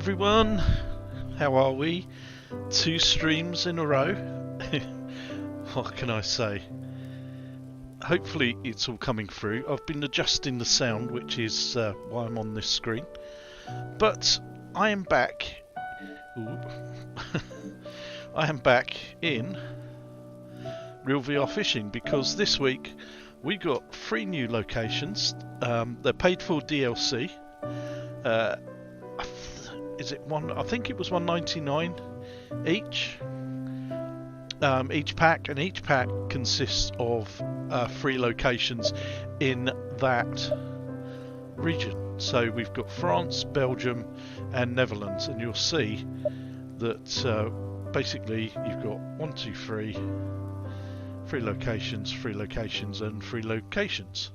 everyone, how are we? 2 streams in a row. What can I say? Hopefully it's all coming through. I've been adjusting the sound, which is why I'm on this screen. But I am back. Ooh. I am back in Real VR Fishing because this week we got 3 new locations. They're paid for DLC. Is it one? I think it was $1.99 each. Each pack, and each pack consists of 3 locations in that region. So we've got France, Belgium, and Netherlands, and you'll see that basically you've got 1, 2, 3, 3 locations, 3 locations, and 3 locations.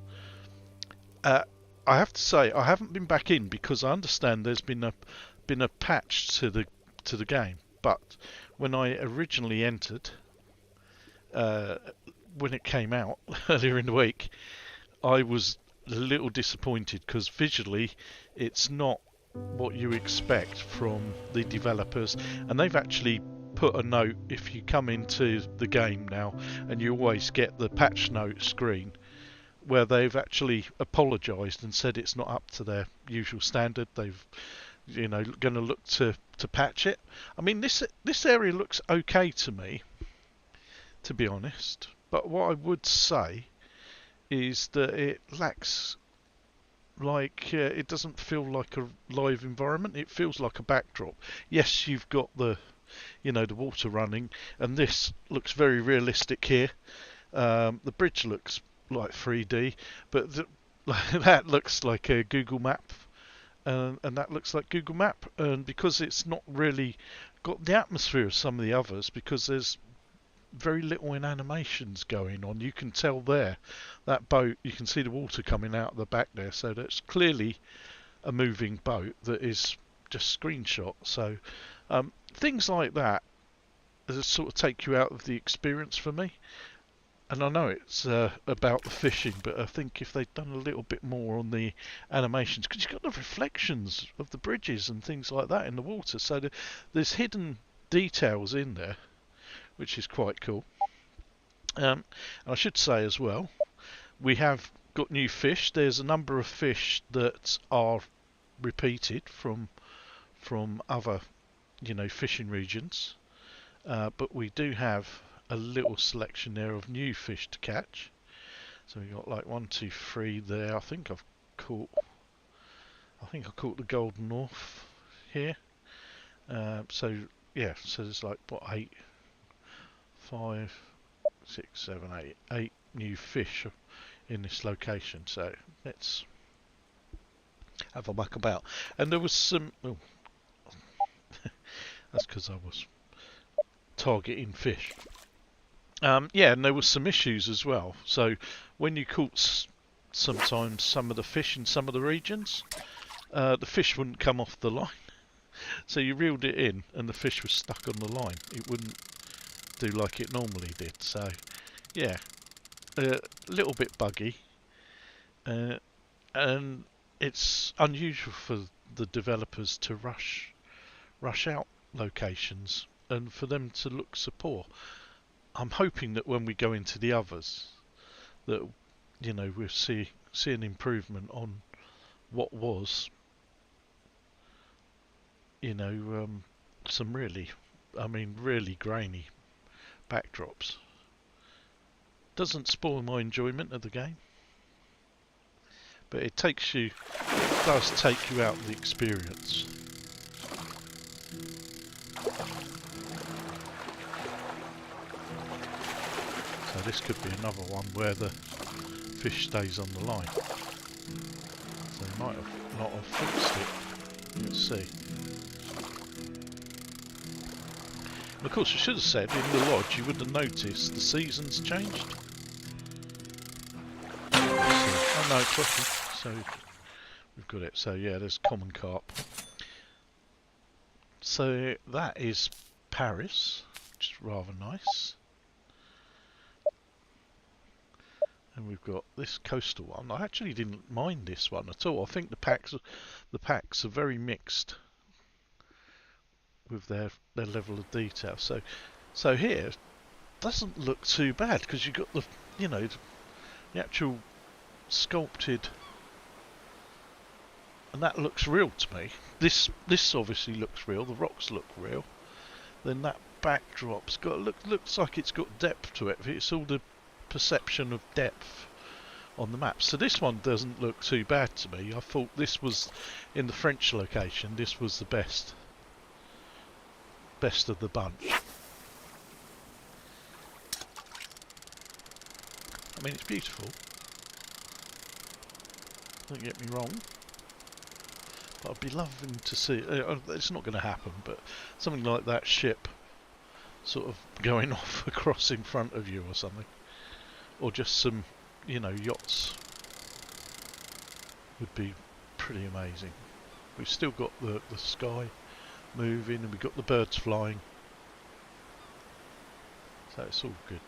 I have to say I haven't been back in because I understand there's been a patch to the game, but when I originally entered, when it came out earlier in the week, I was a little disappointed because visually it's not what you expect from the developers, and they've actually put a note if you come into the game now, and you always get the patch note screen where they've actually apologised and said it's not up to their usual standard. They've going to look to patch it. I mean, this area looks okay to me, to be honest. But what I would say is that it lacks, it doesn't feel like a live environment. It feels like a backdrop. Yes, you've got the water running, and this looks very realistic here. The bridge looks like 3D, but that looks like a Google map. And that looks like Google Map, and because it's not really got the atmosphere of some of the others, because there's very little in animations going on. You can tell there, that boat, you can see the water coming out of the back there, so that's clearly a moving boat that is just screenshot. So things like that sort of take you out of the experience for me. And I know it's about the fishing, but I think if they'd done a little bit more on the animations, because you've got the reflections of the bridges and things like that in the water, so there's hidden details in there, which is quite cool. And I should say as well, we have got new fish. There's a number of fish that are repeated from other, fishing regions, but we do have a little selection there of new fish to catch. So we got like 1, 2, 3 there. I think I caught the golden north here. So there's like 8, 5, 6, 7, 8 new fish in this location. So let's have a muck about. And there was some. Oh, that's because I was targeting fish. And there was some issues as well. So when you caught sometimes some of the fish in some of the regions, the fish wouldn't come off the line. So you reeled it in and the fish was stuck on the line. It wouldn't do like it normally did. So yeah, a little bit buggy. And it's unusual for the developers to rush out locations and for them to look so poor. I'm hoping that when we go into the others, that we'll see an improvement on what was, some really grainy backdrops. Doesn't spoil my enjoyment of the game, but it does take you out of the experience. So this could be another one where the fish stays on the line. So they might not have fixed it. Let's see. And of course, I should have said in the lodge you would have noticed the seasons changed. Oh no, it's working. So we've got it. So yeah, there's common carp. So that is Paris, which is rather nice. And we've got this coastal one. I actually didn't mind this one at all. I think the packs are very mixed. with their level of detail. So here doesn't look too bad because you've got the, you know, the actual sculpted, and that looks real to me. This obviously looks real. The rocks look real. Then that backdrop's got looks like it's got depth to it. It's all the perception of depth on the map. So this one doesn't look too bad to me. I thought this was, in the French location, this was the best of the bunch. I mean, it's beautiful. Don't get me wrong. But I'd be loving to see, it's not going to happen, but something like that ship sort of going off across in front of you or something. Or just some, you know, yachts would be pretty amazing. We've still got the sky moving and we've got the birds flying. So it's all good.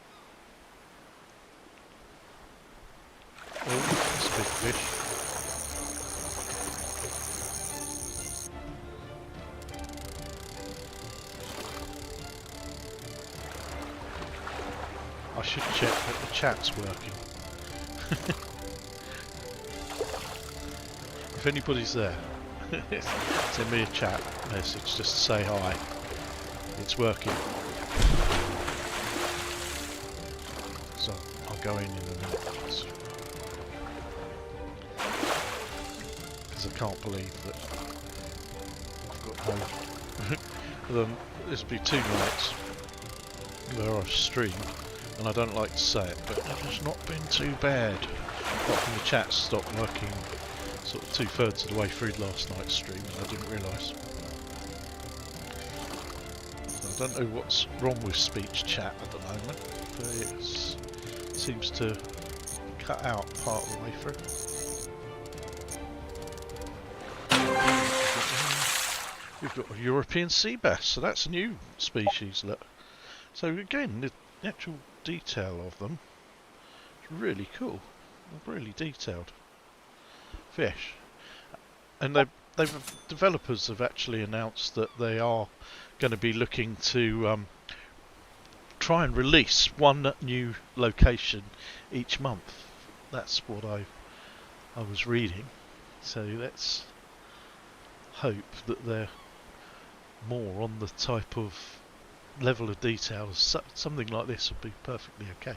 Oh, that's a big fish. I should check that the chat's working. If anybody's there, send me a chat message just to say hi. It's working. So I'll go in a minute. Because I can't believe that I've got no... This will be 2 nights where I've streamed. And I don't like to say it, but it's not been too bad. Apart from the chat stopped working sort of 2/3 of the way through last night's stream, and I didn't realise. I don't know what's wrong with speech chat at the moment, but it seems to cut out part of the way through. We've got a European sea bass, so that's a new species. Look. So again, the actual detail of them is really cool. Really detailed fish, and developers have actually announced that they are going to be looking to try and release one new location each month. That's what I was reading. So let's hope that they're more on the type of level of detail. Something like this would be perfectly okay.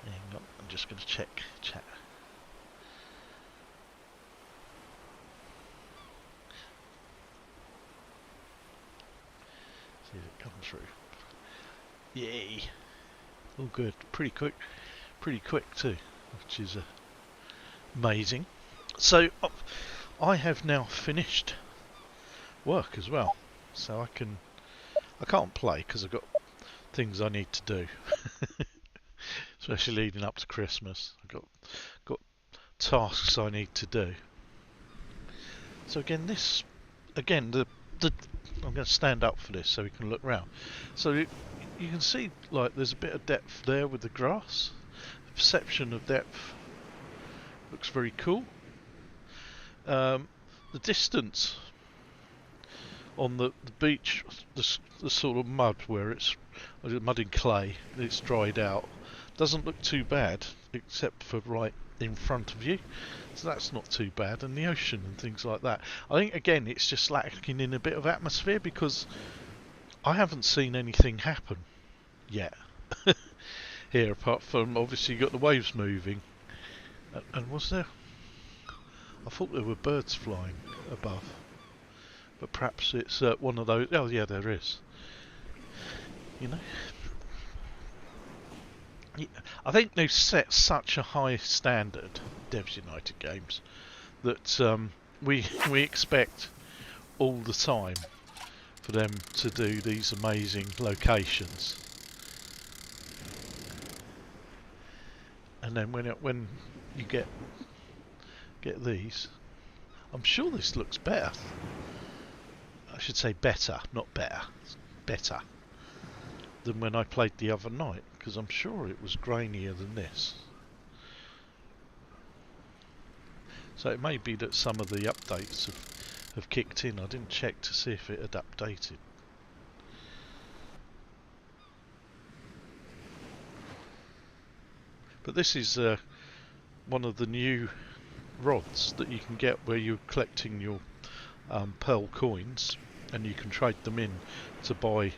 Hang on, I'm just going to check chat. See if it comes through. Yay! All good. Pretty quick too, which is amazing. So I have now finished work as well, so I can't play because I've got things I need to do. Especially leading up to Christmas, I've got tasks I need to do. So again, the I'm going to stand up for this so we can look round. So you can see, like, there's a bit of depth there with the grass. The perception of depth looks very cool. The distance on the beach, the sort of mud where it's mud and clay, it's dried out, doesn't look too bad, except for right in front of you. So that's not too bad. And the ocean and things like that. I think, again, it's just lacking in a bit of atmosphere because I haven't seen anything happen yet here, apart from, obviously, you got the waves moving. And was there... I thought there were birds flying above. But perhaps it's one of those... Oh, yeah, there is. You know? Yeah, I think they've set such a high standard, Devs United Games, that we expect all the time for them to do these amazing locations. And then when you get these, I'm sure this looks better. I should say better, not better. Better than when I played the other night, because I'm sure it was grainier than this. So it may be that some of the updates have kicked in. I didn't check to see if it had updated. But this is one of the new rods that you can get where you're collecting your pearl coins, and you can trade them in to buy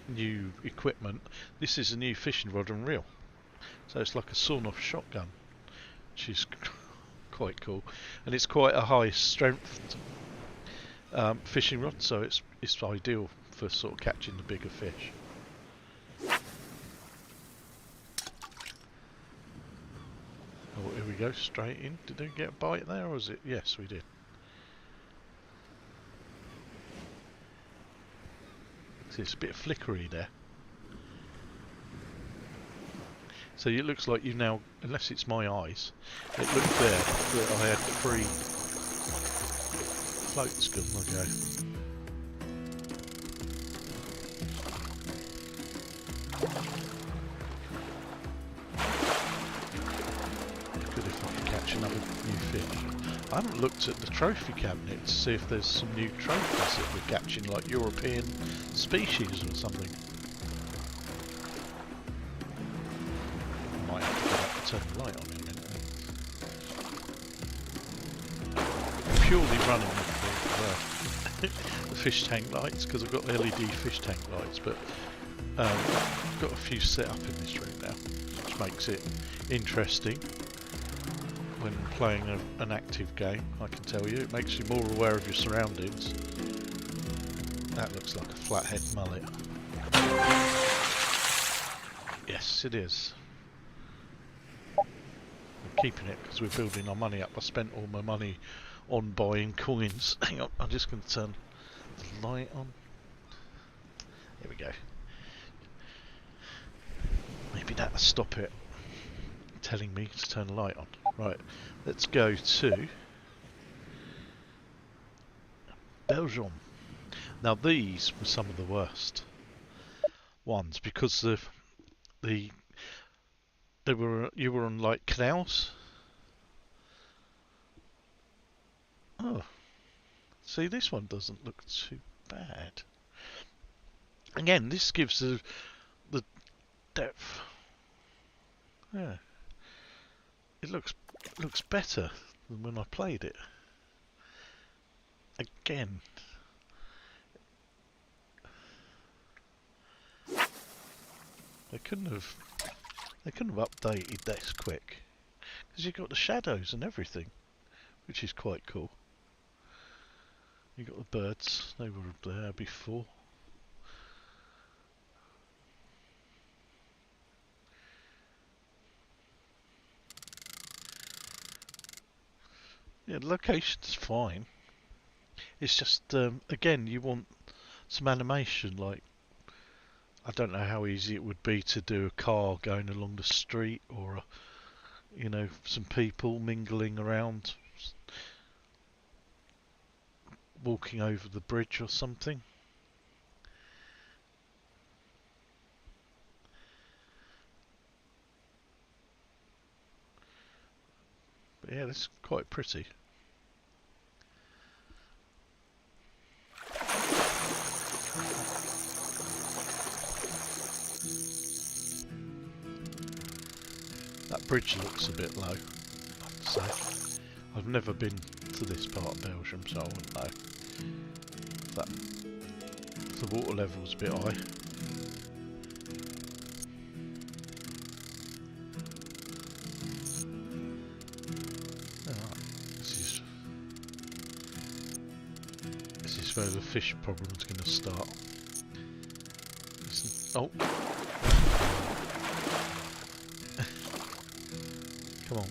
new equipment. This is a new fishing rod and reel, so it's like a sawn-off shotgun, which is quite cool, and it's quite a high strength fishing rod, so it's ideal for sort of catching the bigger fish. Oh, here we go, straight in. Did we get a bite there, or was it? Yes, we did. See, it's a bit flickery there. So it looks like you've now, unless it's my eyes, it looked there that I had 3 floats good. Okay. Good if I can catch another new fish. I haven't looked at the trophy cabinet to see if there's some new trophies that we're catching, like European species or something. I might have to get up to turn the light on in a minute. I'm purely running with the fish tank lights, because I've got LED fish tank lights, but I've got a few set up in this room now, which makes it interesting when playing an active game. I can tell you, it makes you more aware of your surroundings. That looks like a flathead mullet. Yes, it is. I'm keeping it because we're building our money up. I spent all my money on buying coins. Hang on, I'm just going to turn the light on. There we go. Maybe that'll stop it telling me to turn the light on. Right, let's go to Belgium. Now these were some of the worst ones because you were on like canals. Oh, see, this one doesn't look too bad. Again, this gives the depth. Yeah, it looks better than when I played it. Again, they couldn't have updated this quick, because you've got the shadows and everything, which is quite cool. You got the birds; they were there before. Yeah, the location's fine. It's just again, you want some animation. Like, I don't know how easy it would be to do a car going along the street, or some people mingling around, walking over the bridge or something. But yeah, that's quite pretty. That bridge looks a bit low, I have to say. I've never been to this part of Belgium, so I wouldn't know. If the water level's a bit high. Alright, this is where the fish problem's going to start. Oh! Come on.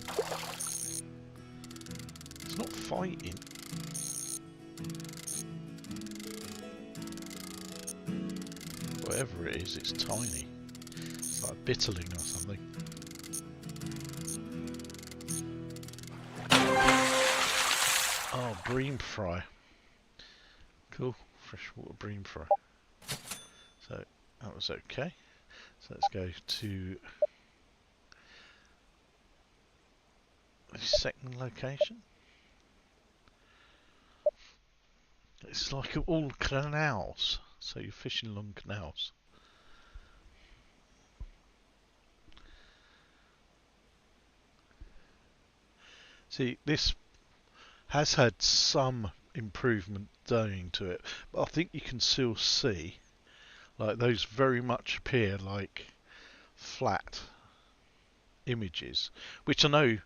It's not fighting. Whatever it is, it's tiny. It's like a bitterling or something. Oh, bream fry. Cool. Freshwater bream fry. So, that was okay. So let's go to the second location. It's like all canals, so you're fishing along canals. See, this has had some improvement going to it, but I think you can still see like those very much appear like flat images, which I know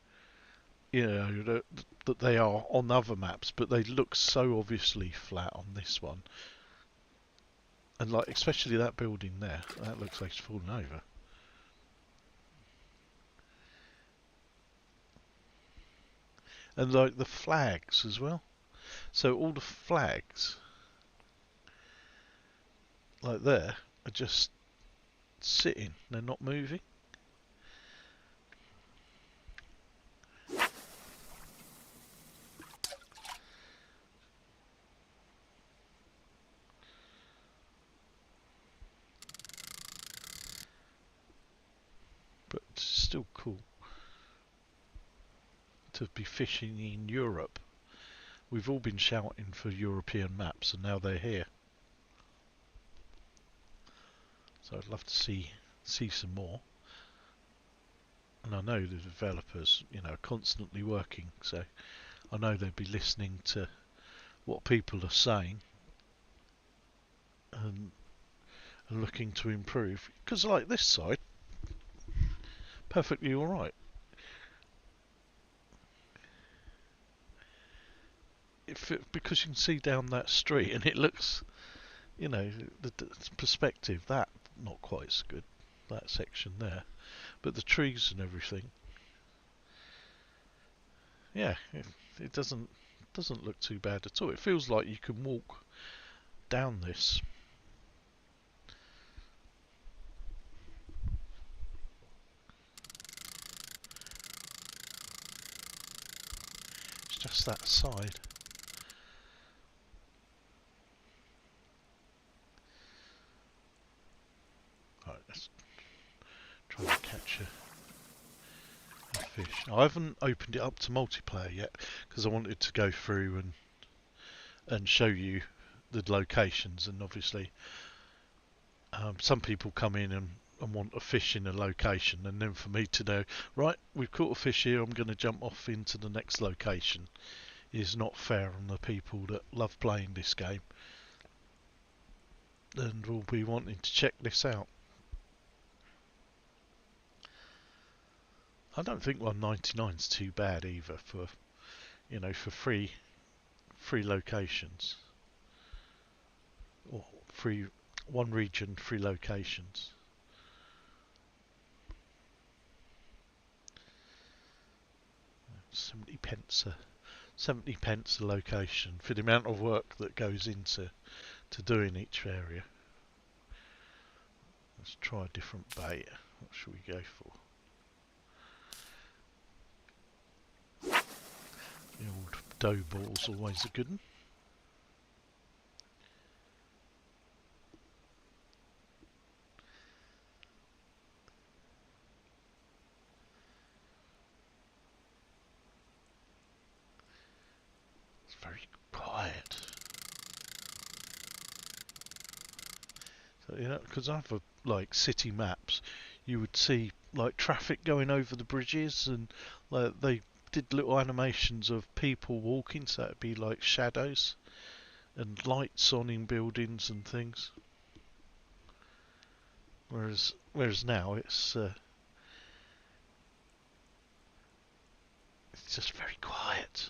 that they are on other maps, but they look so obviously flat on this one. And like especially that building there, that looks like it's fallen over. And like the flags as well. So all the flags like there are just sitting, they're not moving. But it's still cool to be fishing in Europe. We've all been shouting for European maps and now they're here. So I'd love to see some more. And I know the developers, are constantly working, so I know they'd be listening to what people are saying and, and looking to improve. Because like this side, perfectly alright. Because you can see down that street and it looks, the perspective, that not quite so good, that section there. But the trees and everything, yeah, it doesn't look too bad at all. It feels like you can walk down this. It's just that side. Right, let's try to catch a fish. Now, I haven't opened it up to multiplayer yet because I wanted to go through and show you the locations, and obviously some people come in and want a fish in a location, and then for me to know, right, we've caught a fish here, I'm going to jump off into the next location, is not fair on the people that love playing this game and will be wanting to check this out. I don't think 199 is too bad either for for free locations, or free one region, free locations. 70 pence a location for the amount of work that goes into doing each area. Let's try a different bait. What should we go for? The old dough ball's always a good one. It's very quiet. So, because I've like city maps, you would see like traffic going over the bridges, and like they did little animations of people walking, so it'd be like shadows and lights on in buildings and things. Whereas now it's just very quiet.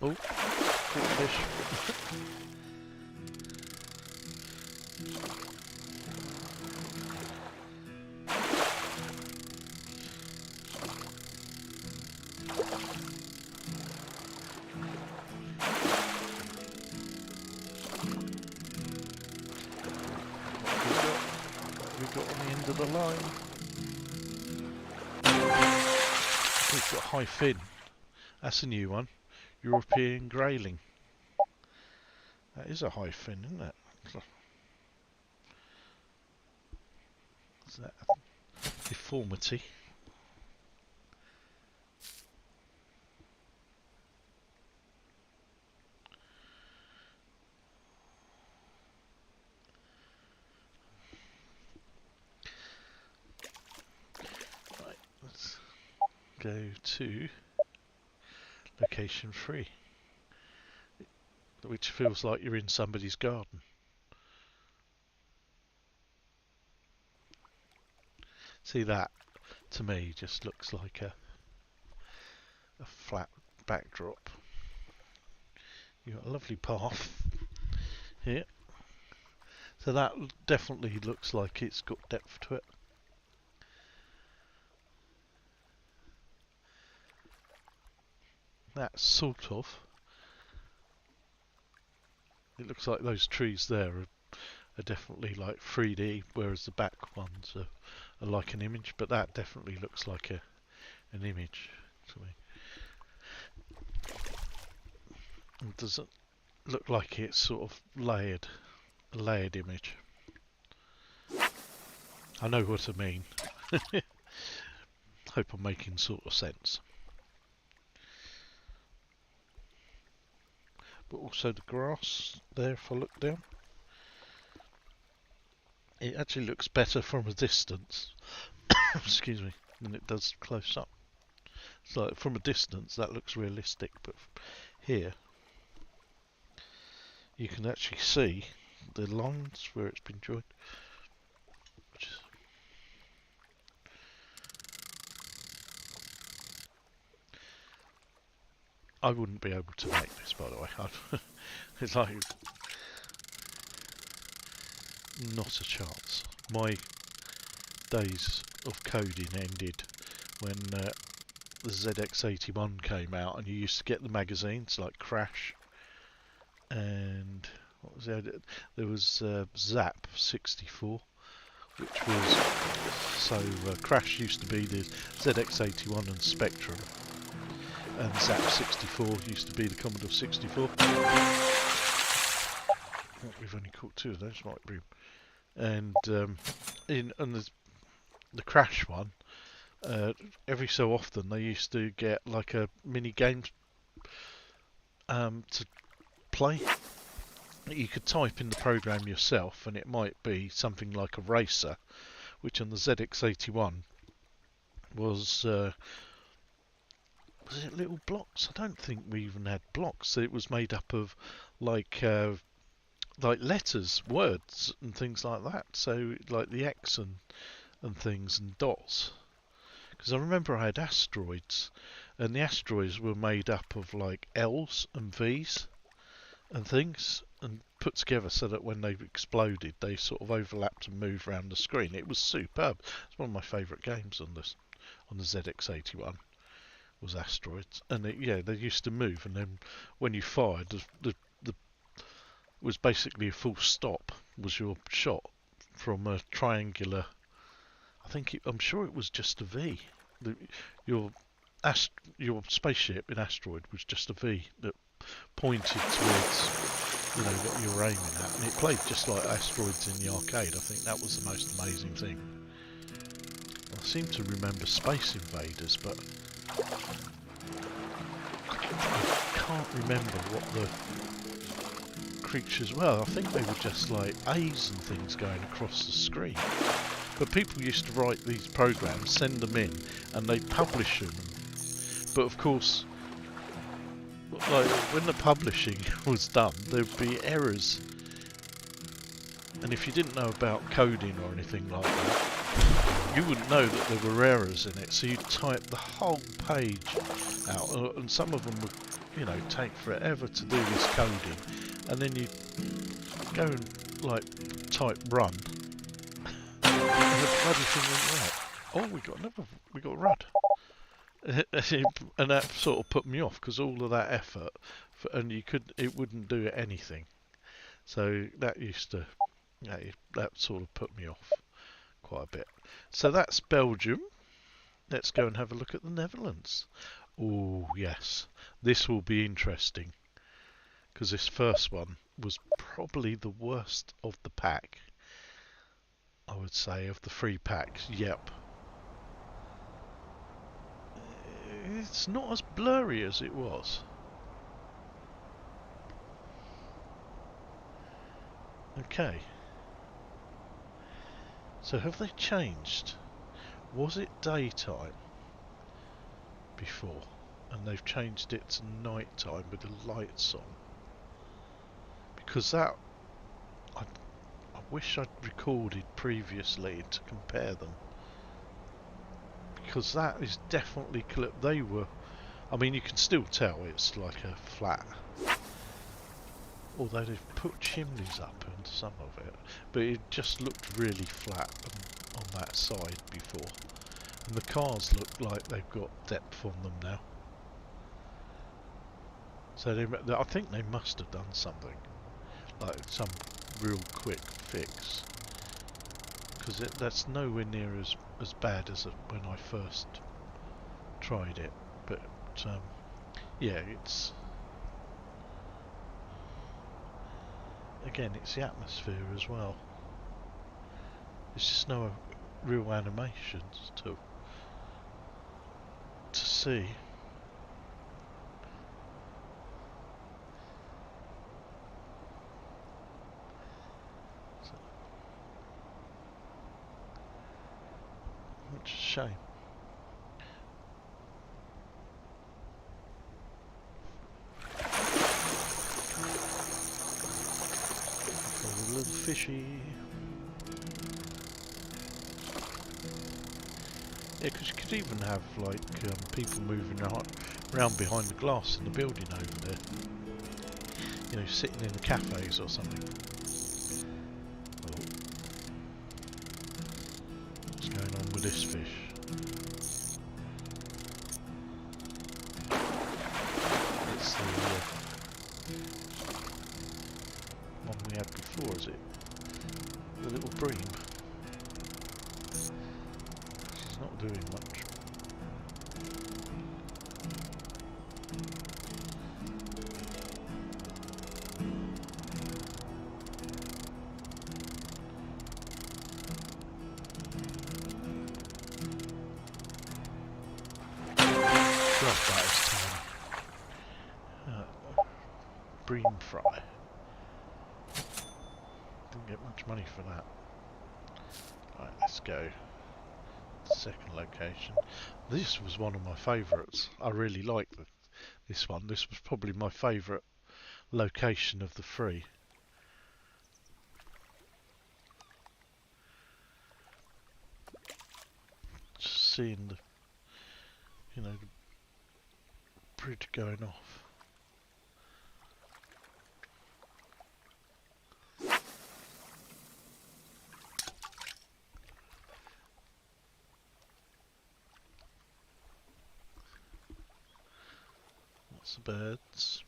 Oh, caught a fish. What have we got on the end of the line? got high fin. That's a new one. European grayling. That is a high fin, isn't it? Is that a deformity? Right, let's go to location 3, which feels like you're in somebody's garden. See, that to me just looks like a flat backdrop. You've got a lovely path here, so that definitely looks like it's got depth to it. That sort of, it looks like those trees there are definitely like 3D, whereas the back ones are like an image, but that definitely looks like an image to me. It doesn't look like it's sort of a layered image. I know what I mean. Hope I'm making sort of sense. But also the grass there, if I look down, it actually looks better from a distance excuse me, than it does close up. So from a distance that looks realistic, but here you can actually see the lines where it's been joined. I wouldn't be able to make this, by the way. It's like not a chance. My days of coding ended when the ZX81 came out, and you used to get the magazines like Crash, and what was there? There was Zap 64, which was Crash used to be the ZX81 and Spectrum, and Zap 64 used to be the Commodore 64. We've only caught 2 of those, might be. And the Crash one, every so often they used to get like a mini game to play. You could type in the program yourself, and it might be something like a racer, which on the ZX81 was it little blocks? I don't think we even had blocks. It was made up of like letters, words, and things like that. So like the X and things and dots. Because I remember I had asteroids, and the asteroids were made up of like L's and V's and things, and put together so that when they exploded, they sort of overlapped and moved around the screen. It was superb. It's one of my favourite games on the ZX81. Was asteroids, and they used to move, and then when you fired, the was basically a full stop was your shot from a triangular. I'm sure it was just a V. Your spaceship in asteroid was just a V that pointed towards what you were aiming at, and it played just like asteroids in the arcade. I think that was the most amazing thing. I seem to remember Space Invaders, but I can't remember what the creatures were. I think they were just like A's and things going across the screen. But people used to write these programs, send them in, and they'd publish them. But of course, like when the publishing was done, there'd be errors. And if you didn't know about coding or anything like that, you wouldn't know that there were errors in it. So you'd type the whole page out, and some of them would, take forever to do this coding. And then you go and like type run, and the bloody thing went right. Oh, we got rud, and that sort of put me off because all of that effort, and it wouldn't do anything. So that sort of put me off quite a bit. So that's Belgium. let's go and have a look at the Netherlands. Oh, yes. This will be interesting. Because this first one was probably the worst of the pack. I would say, of the 3 packs. Yep. It's not as blurry as it was. Okay. So have they changed? Was it daytime before? And they've changed it to nighttime with the lights on. Because that... I wish I'd recorded previously to compare them. Because that is definitely... They were... I mean, you can still tell it's like a flat... Although they've put chimneys up and some of it, but it just looked really flat on that side before. And the cars look like they've got depth on them now. So I think they must have done something, like some real quick fix, because that's nowhere near as bad as when I first tried it. But yeah, it's... Again, it's the atmosphere as well. There's just no real animations to see. So, which is a shame. A little fishy. Yeah, because you could even have like people moving around behind the glass in the building over there. You know, sitting in the cafes or something. Oh. What's going on with this fish? It's the one we had before, is it? The little bream. She's not doing much. God, that is tiny. Bream fry. Didn't get much money for that. Right, let's go. Second location. This was one of my favourites. I really liked this one. This was probably my favourite location of the 3. Just seeing the, you know, the bridge going off. Lots of birds.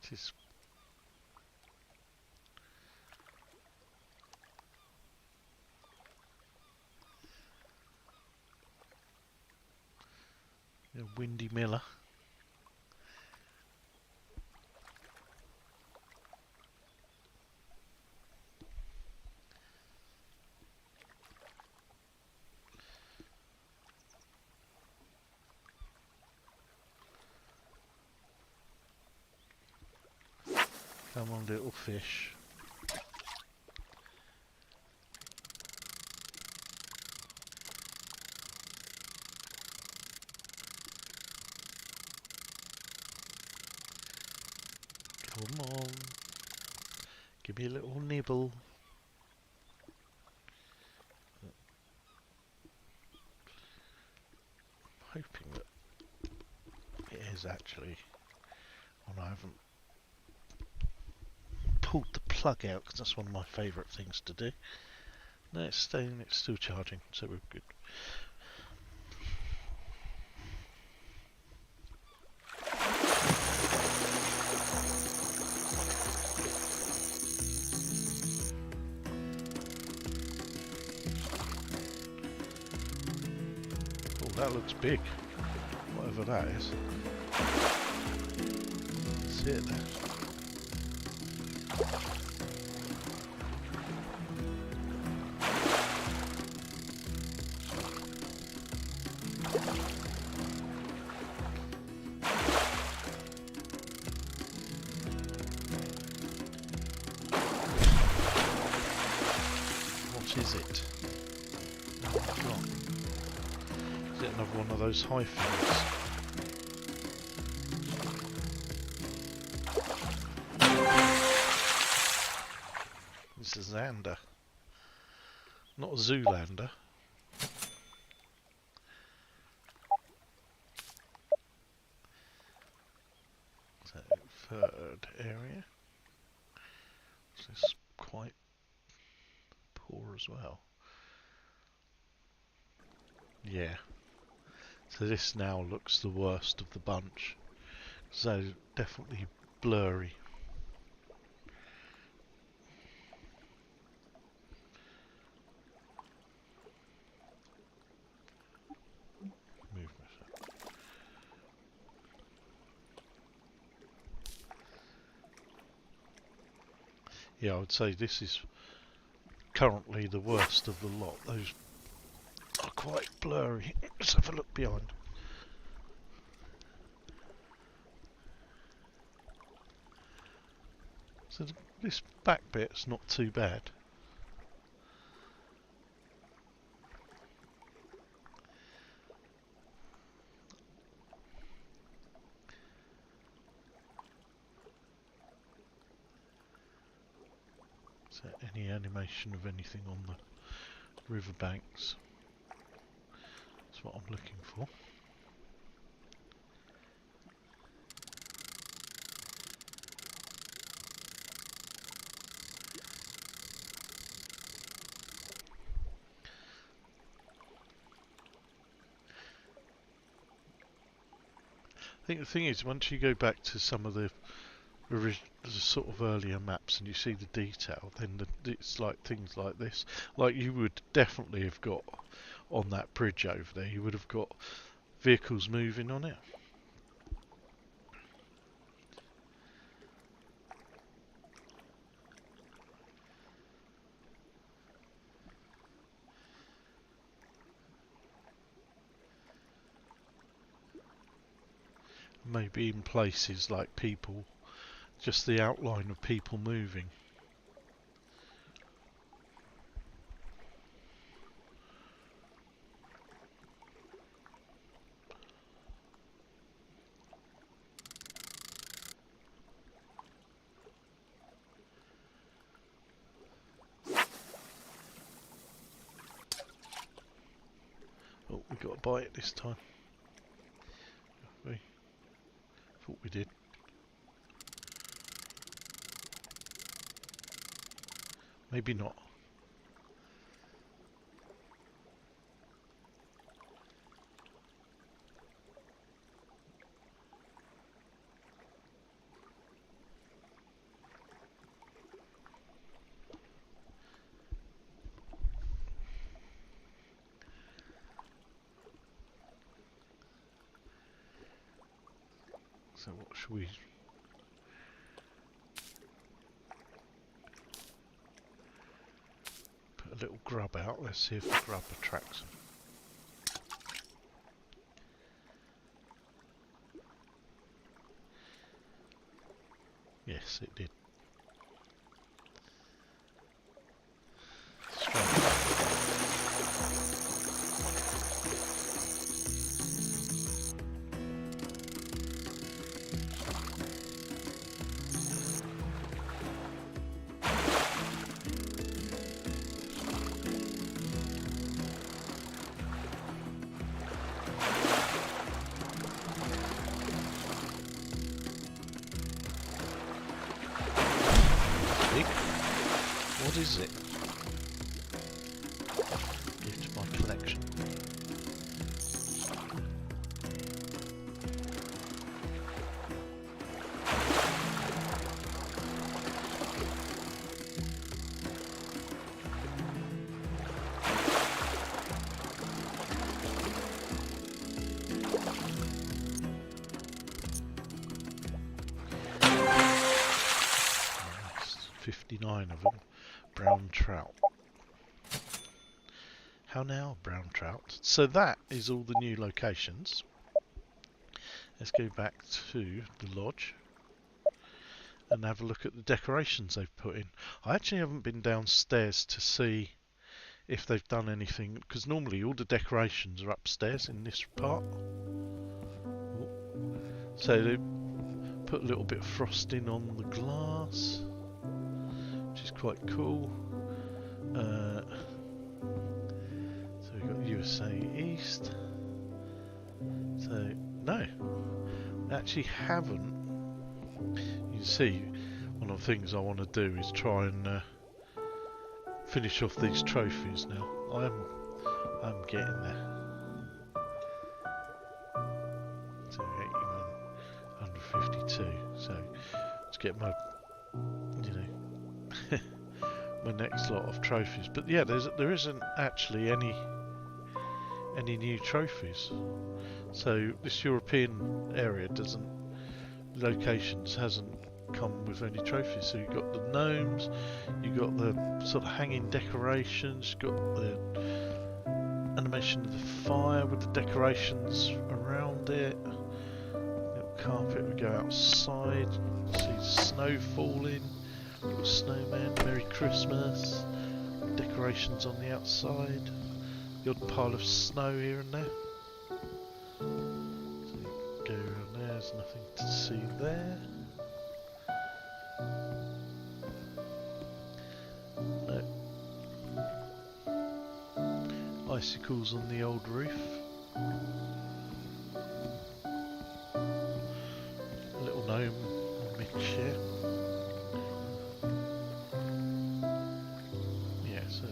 It is a windy miller. Come on, little fish. Come on. Give me a little nibble. I'm hoping that it is actually when I haven't pulled the plug out, because that's one of my favourite things to do. No, it's staying, it's still charging, so we're good. that looks big. Whatever that is. See it there. What is it? Oh my God. Is it another one of those hyphens? This is Xander. Not a Zoolander. So, third area. This is quite poor as well. Yeah. So this now looks the worst of the bunch. So definitely blurry. Move myself. Yeah, I would say this is currently the worst of the lot. Those are quite blurry. Let's have a look behind. So this back bit's not too bad. So any animation of anything on the riverbanks. That's what I'm looking for. I think the thing is, once you go back to some of the sort of earlier maps and you see the detail, then it's like things like this. Like you would definitely have got on that bridge over there, you would have got vehicles moving on it. Maybe in places like people, just the outline of people moving. Oh, we got a bite this time. We thought we did. Maybe not. So what should we... Put a little grub out. Let's see if the grub attracts them. Yes, it did. What is it? Give to my collection. 59 of them. Brown trout. How now, brown trout? So that is all the new locations. Let's go back to the lodge and have a look at the decorations they've put in. I actually haven't been downstairs to see if they've done anything, because normally all the decorations are upstairs in this part. So they put a little bit of frosting on the glass, which is quite cool. So we've got USA East. So no, I actually haven't. You can see one of the things I want to do is try and finish off these trophies now. I'm getting there. So 81, 152. So let's get my, my next lot of trophies. But yeah, there isn't actually any new trophies. So this European area hasn't come with any trophies. So you've got the gnomes, you've got the sort of hanging decorations, you've got the animation of the fire with the decorations around it. Little carpet, we go outside, see the snow falling, little snowman, Merry Christmas, decorations on the outside, the odd pile of snow here and there. So you go around there, there's nothing to see there. No. Icicles on the old roof. A little gnome on mid-share. Yeah, so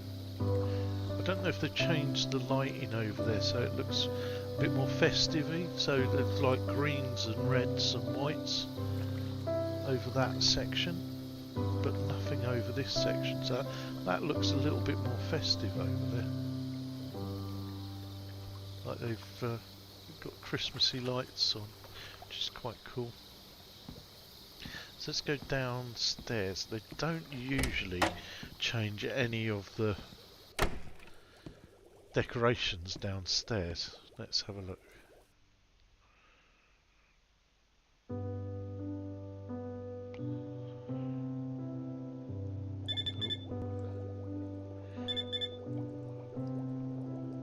I don't know if they've changed the lighting over there so it looks a bit more festive-y. So there's like greens and reds and whites over that section, but nothing over this section. So that looks a little bit more festive over there. Like they've got Christmassy lights on, which is quite cool. So let's go downstairs. They don't usually change any of the decorations downstairs. Let's have a look.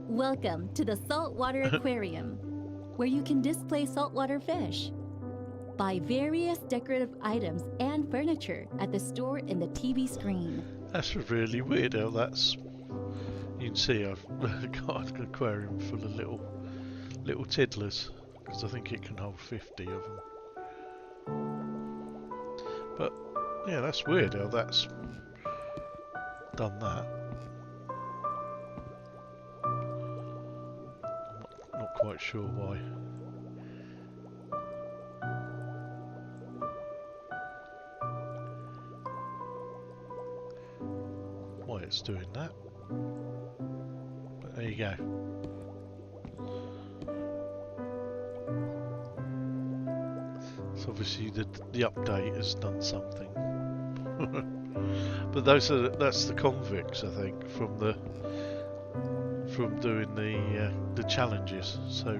Welcome to the Saltwater Aquarium, where you can display saltwater fish. Buy various decorative items and furniture at the store in the TV screen. That's really weird how that's... You can see I've got an aquarium full of little tiddlers, because I think it can hold 50 of them. But yeah, that's weird how that's done that. I'm not quite sure why. Why it's doing that. But there you go. So obviously the update has done something. But that's the convicts, I think, from doing the challenges. So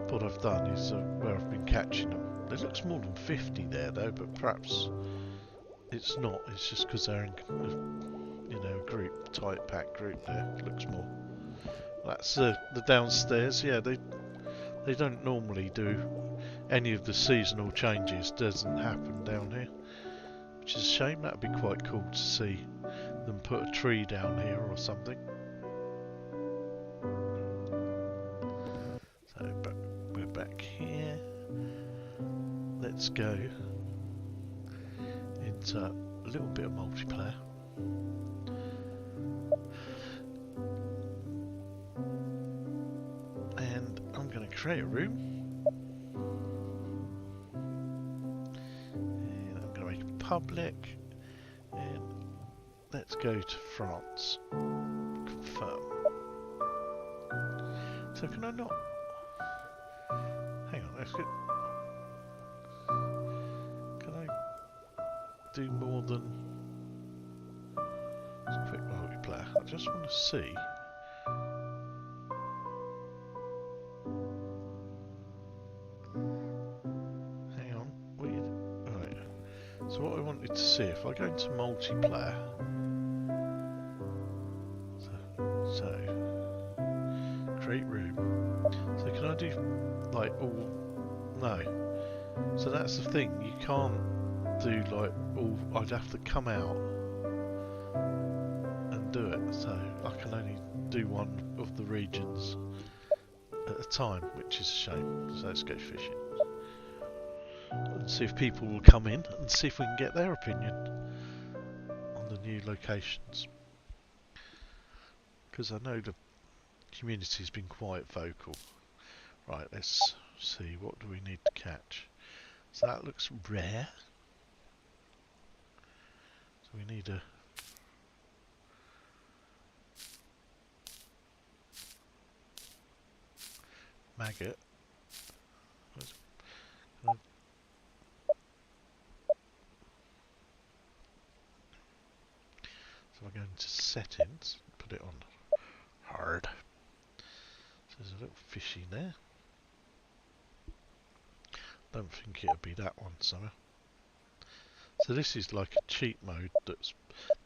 what I've done is where I've been catching them. There looks more than 50 there though, but perhaps it's not. It's just because they're in a group, tight packed group. There it looks more. That's the downstairs. Yeah, they don't normally do any of the seasonal changes. Doesn't happen down here, which is a shame. That'd be quite cool to see them put a tree down here or something. So we're back here. Let's go into a little bit of multiplayer. And I'm going to create a room. And I'm going to make it public. And let's go to France. Confirm. So can I not... Hang on, let's get... Can I do more than just quick multiplayer. I just want to see. Hang on, right. So what I wanted to see, if I go into multiplayer, so create room. So can I do like all? No. So that's the thing. You can't do like all. I'd have to come out and do it. So I can only do one of the regions at a time, which is a shame. So let's go fishing and see if people will come in and see if we can get their opinion on the new locations. Because I know the community's been quite vocal. Right, let's see, what do we need to catch? So that looks rare. So we need a maggot. So I go into settings, put it on hard. So there's a little fishy there. Don't think it'll be that one, Summer. So this is like a cheat mode that's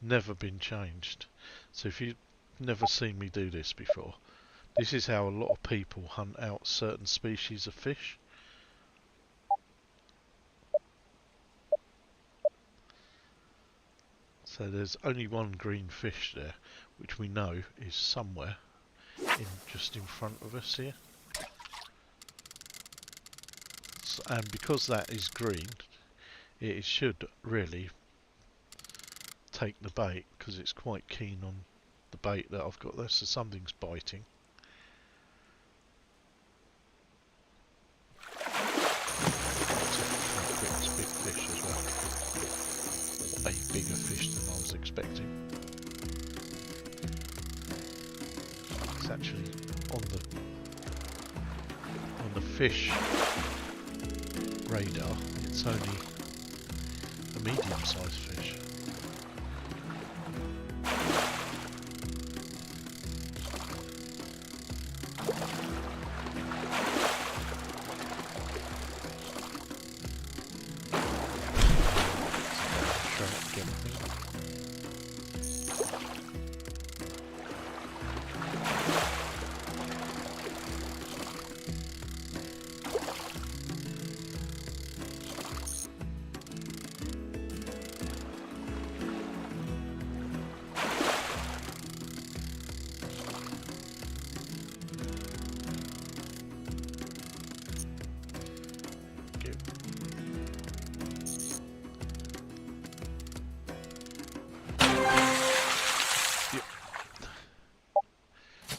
never been changed. So if you've never seen me do this before, this is how a lot of people hunt out certain species of fish. So there's only one green fish there, which we know is somewhere just in front of us here. So, and because that is green, it should really take the bait, because it's quite keen on the bait that I've got there, so something's biting. It's a big fish as well. A bigger fish than I was expecting. It's actually on the fish radar. It's only a medium-sized fish.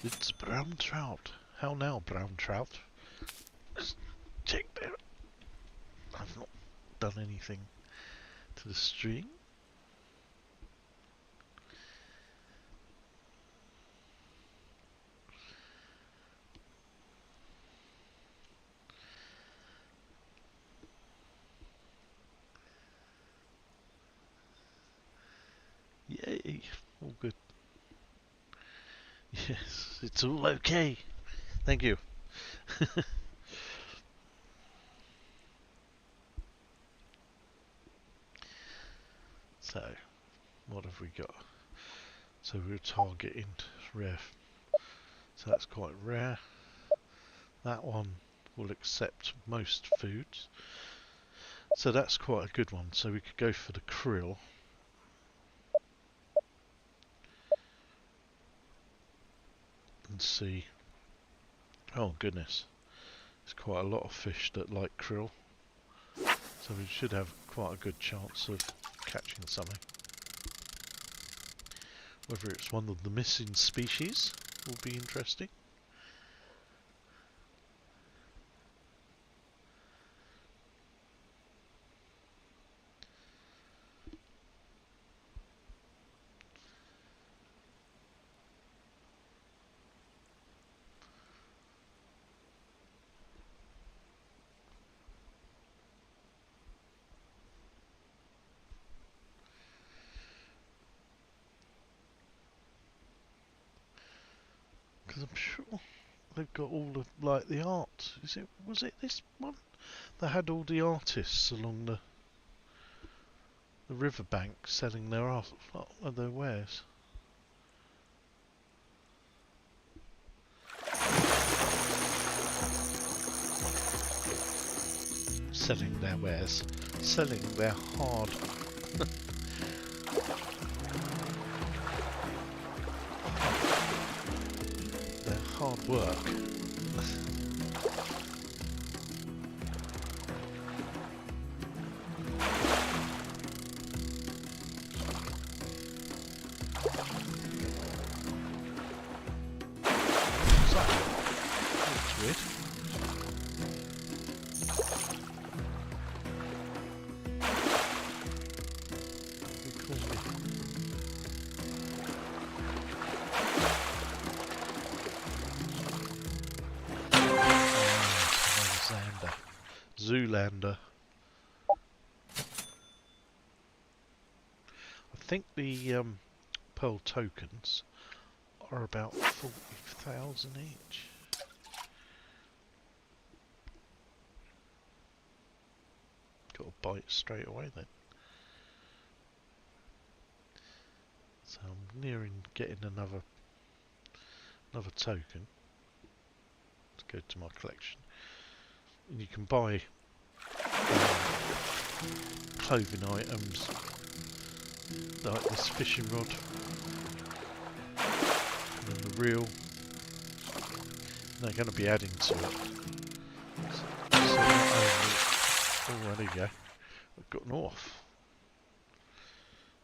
It's brown trout. How now, brown trout? Just check there. I've not done anything to the string. Yay, all good. Yes, it's all okay. Thank you. So, what have we got? So we're targeting rare. So that's quite rare. That one will accept most foods. So that's quite a good one. So we could go for the krill. And see. Oh goodness. There's quite a lot of fish that like krill. So we should have quite a good chance of catching something. Whether it's one of the missing species will be interesting. Because I'm sure they've got all the like the art. Was it this one? They had all the artists along the riverbank selling their art, their wares. Selling their wares, selling their hard their hard work. That's weird. Zoolander. I think the pearl tokens are about 40,000 each. Got to buy it straight away then. So I'm nearing getting another token. Let's go to my collection. And you can buy clothing items like this fishing rod and then the reel. And they're going to be adding to it. Oh, there you go. I've gotten off.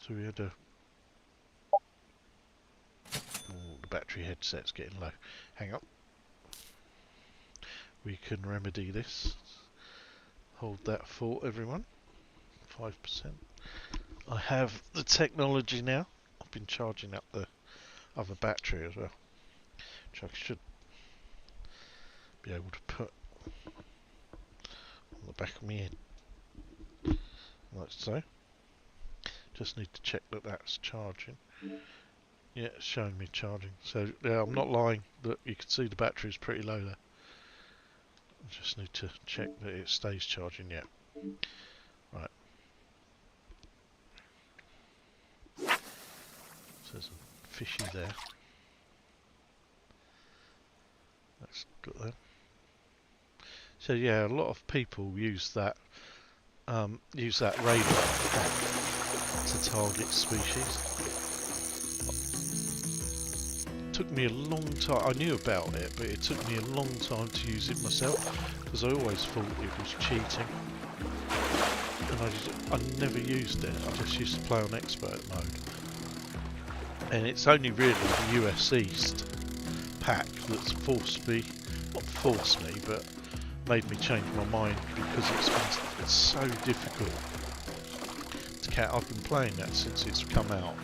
So we had a... Oh, the battery headset's getting low. Hang on. We can remedy this. Hold that thought, everyone. 5%. I have the technology now. I've been charging up the other battery as well, which I should be able to put on the back of my head, like so. Just need to check that that's charging. Yeah, it's showing me charging. So yeah, I'm not lying. That you can see the battery is pretty low there. I just need to check that it stays charging. Yeah. Right. So there's some fishy there. That's good then. So yeah, a lot of people use that radar pack to target species. It took me a long time. I knew about it, but it took me a long time to use it myself because I always thought it was cheating, and I never used it. I just used to play on expert mode, and it's only really the US East pack that's not forced me, but made me change my mind because it's so difficult to catch. I've been playing that since it's come out,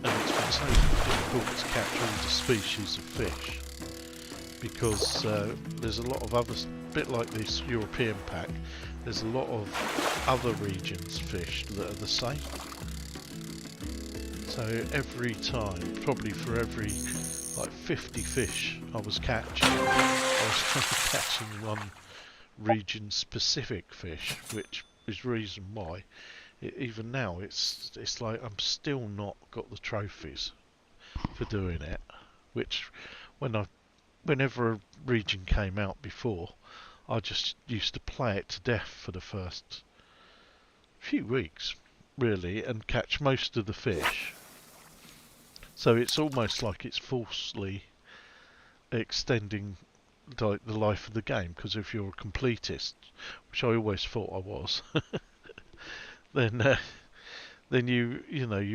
and it's been so difficult to catch all the species of fish because there's a lot of other, bit like this European pack, there's a lot of other regions fish that are the same. So every time, probably for every like 50 fish I was catching one region specific fish, which is the reason why even now it's like I'm still not got the trophies for doing it, which whenever a region came out before, I just used to play it to death for the first few weeks really and catch most of the fish. So it's almost like it's falsely extending the life of the game, because if you're a completist, which I always thought I was, then you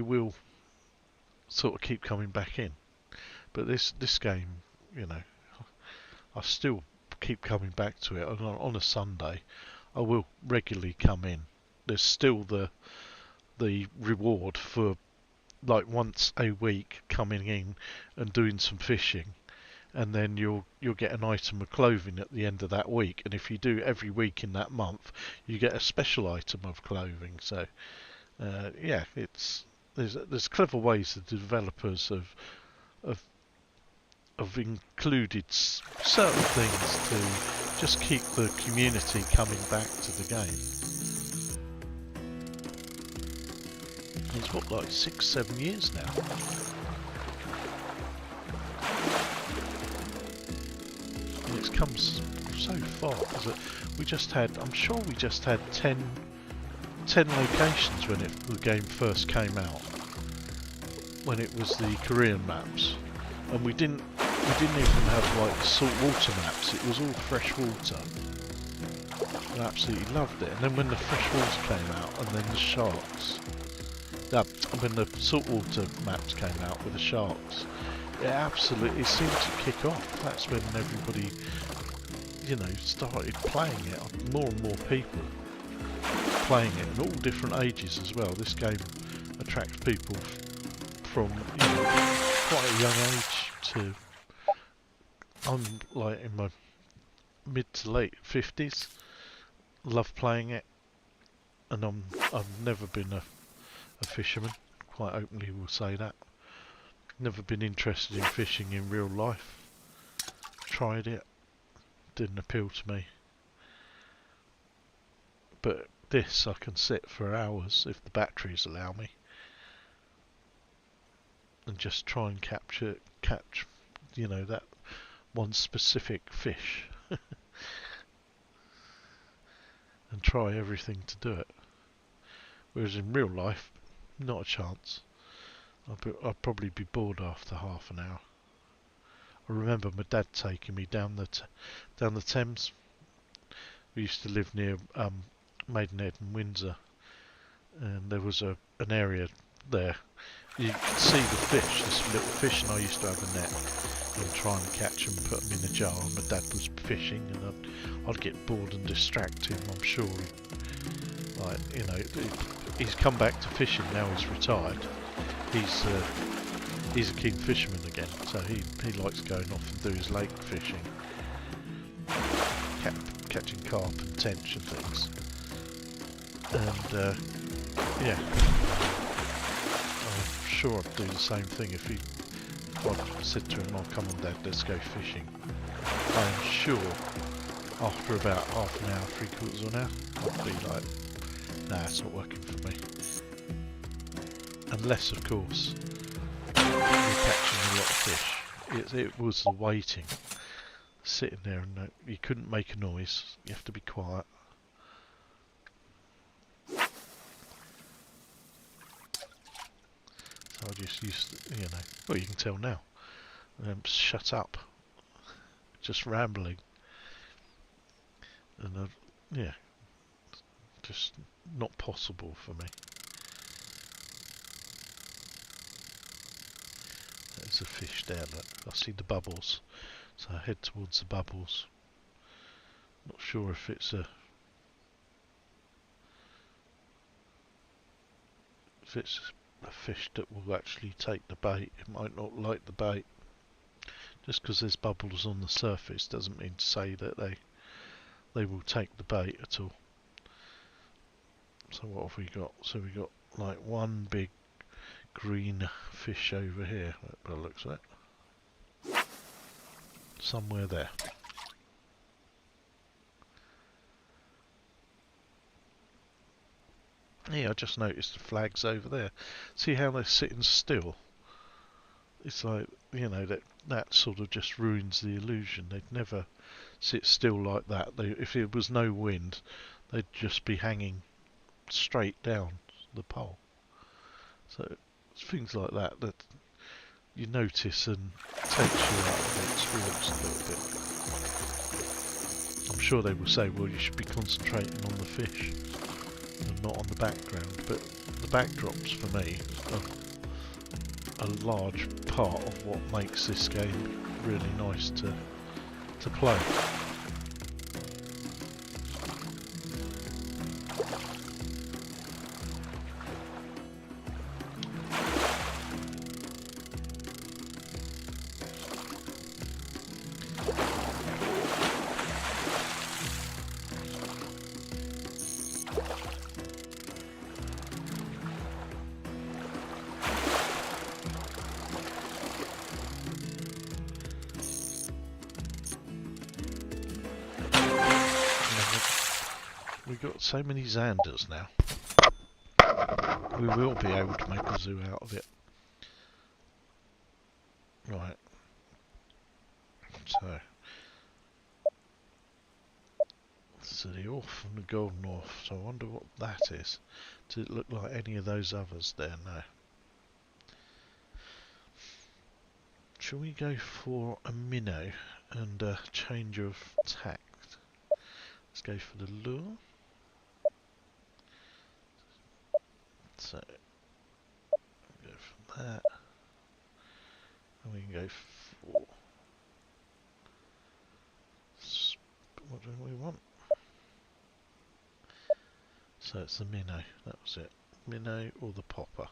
will sort of keep coming back in. But this game, I still keep coming back to it. On a Sunday, I will regularly come in. There's still the reward for like once a week coming in and doing some fishing, and then you'll get an item of clothing at the end of that week. And if you do every week in that month, you get a special item of clothing. So yeah, there's clever ways that the developers have have included certain things to just keep the community coming back to the game. It's what, like 6-7 years now. And it's come so far. We just had, I'm sure we just had 10 locations when the game first came out. When it was the Korean maps, and we didn't even have like salt water maps. It was all fresh water. I absolutely loved it. And then when the fresh water came out, and then the sharks, when the saltwater maps came out with the sharks, it seemed to kick off. That's when everybody, you know, started playing it. More and more people playing it, and all different ages as well. This game attracts people from, you know, quite a young age to, I'm like in my mid to late 50s. Love playing it, and I've never been a fisherman. Quite openly will say that. Never been interested in fishing in real life. Tried it, didn't appeal to me. But this I can sit for hours if the batteries allow me. And just try and catch, you know, that one specific fish. And try everything to do it. Whereas in real life, not a chance. I'd probably be bored after half an hour. I remember my dad taking me down the Thames. We used to live near Maidenhead and Windsor, and there was an area there. You could see the fish, this little fish, and I used to have a net and try and catch them, put them in a jar. And my dad was fishing, and I'd get bored and distract him. I'm sure, like, you know, he's come back to fishing now. He's retired. He's a keen fisherman again, so he likes going off and do his lake fishing, catching carp and tench and things. And yeah. I'm sure I'd do the same thing if I said to him, "Oh, come on, Dad, let's go fishing." I am sure after about half an hour, 3/4 of an hour, I'd be like, "Nah, it's not working for me." Unless, of course, you're catching a lot of fish. It was the waiting, sitting there, and you couldn't make a noise. You have to be quiet. I just used to, you know, well, you can tell now. Shut up. Just rambling. And yeah, just not possible for me. There's a fish there, look. I see the bubbles. So I head towards the bubbles. Not sure if it's a fish that will actually take the bait. It might not like the bait. Just because there's bubbles on the surface doesn't mean to say that they will take the bait at all. So what have we got? So we got like one big green fish over here, by the looks of it. Somewhere there. Yeah, I just noticed the flags over there. See how they're sitting still? It's like, you know, that sort of just ruins the illusion. They'd never sit still like that. If it was no wind, they'd just be hanging straight down the pole. So it's things like that that you notice and takes you out of the experience a little bit. I'm sure they will say, well, you should be concentrating on the fish and not on the background, but the backdrops for me are a large part of what makes this game really nice to play. got so many Xanders now. We will be able to make a zoo out of it. Right. So the orphan and the golden orph. So I wonder what that is. Does it look like any of those others there? No. Shall we go for a minnow and a change of tact? Let's go for the lure. So go for that. And we can go for... What do we want? So it's the minnow. That was it. Minnow or the popper.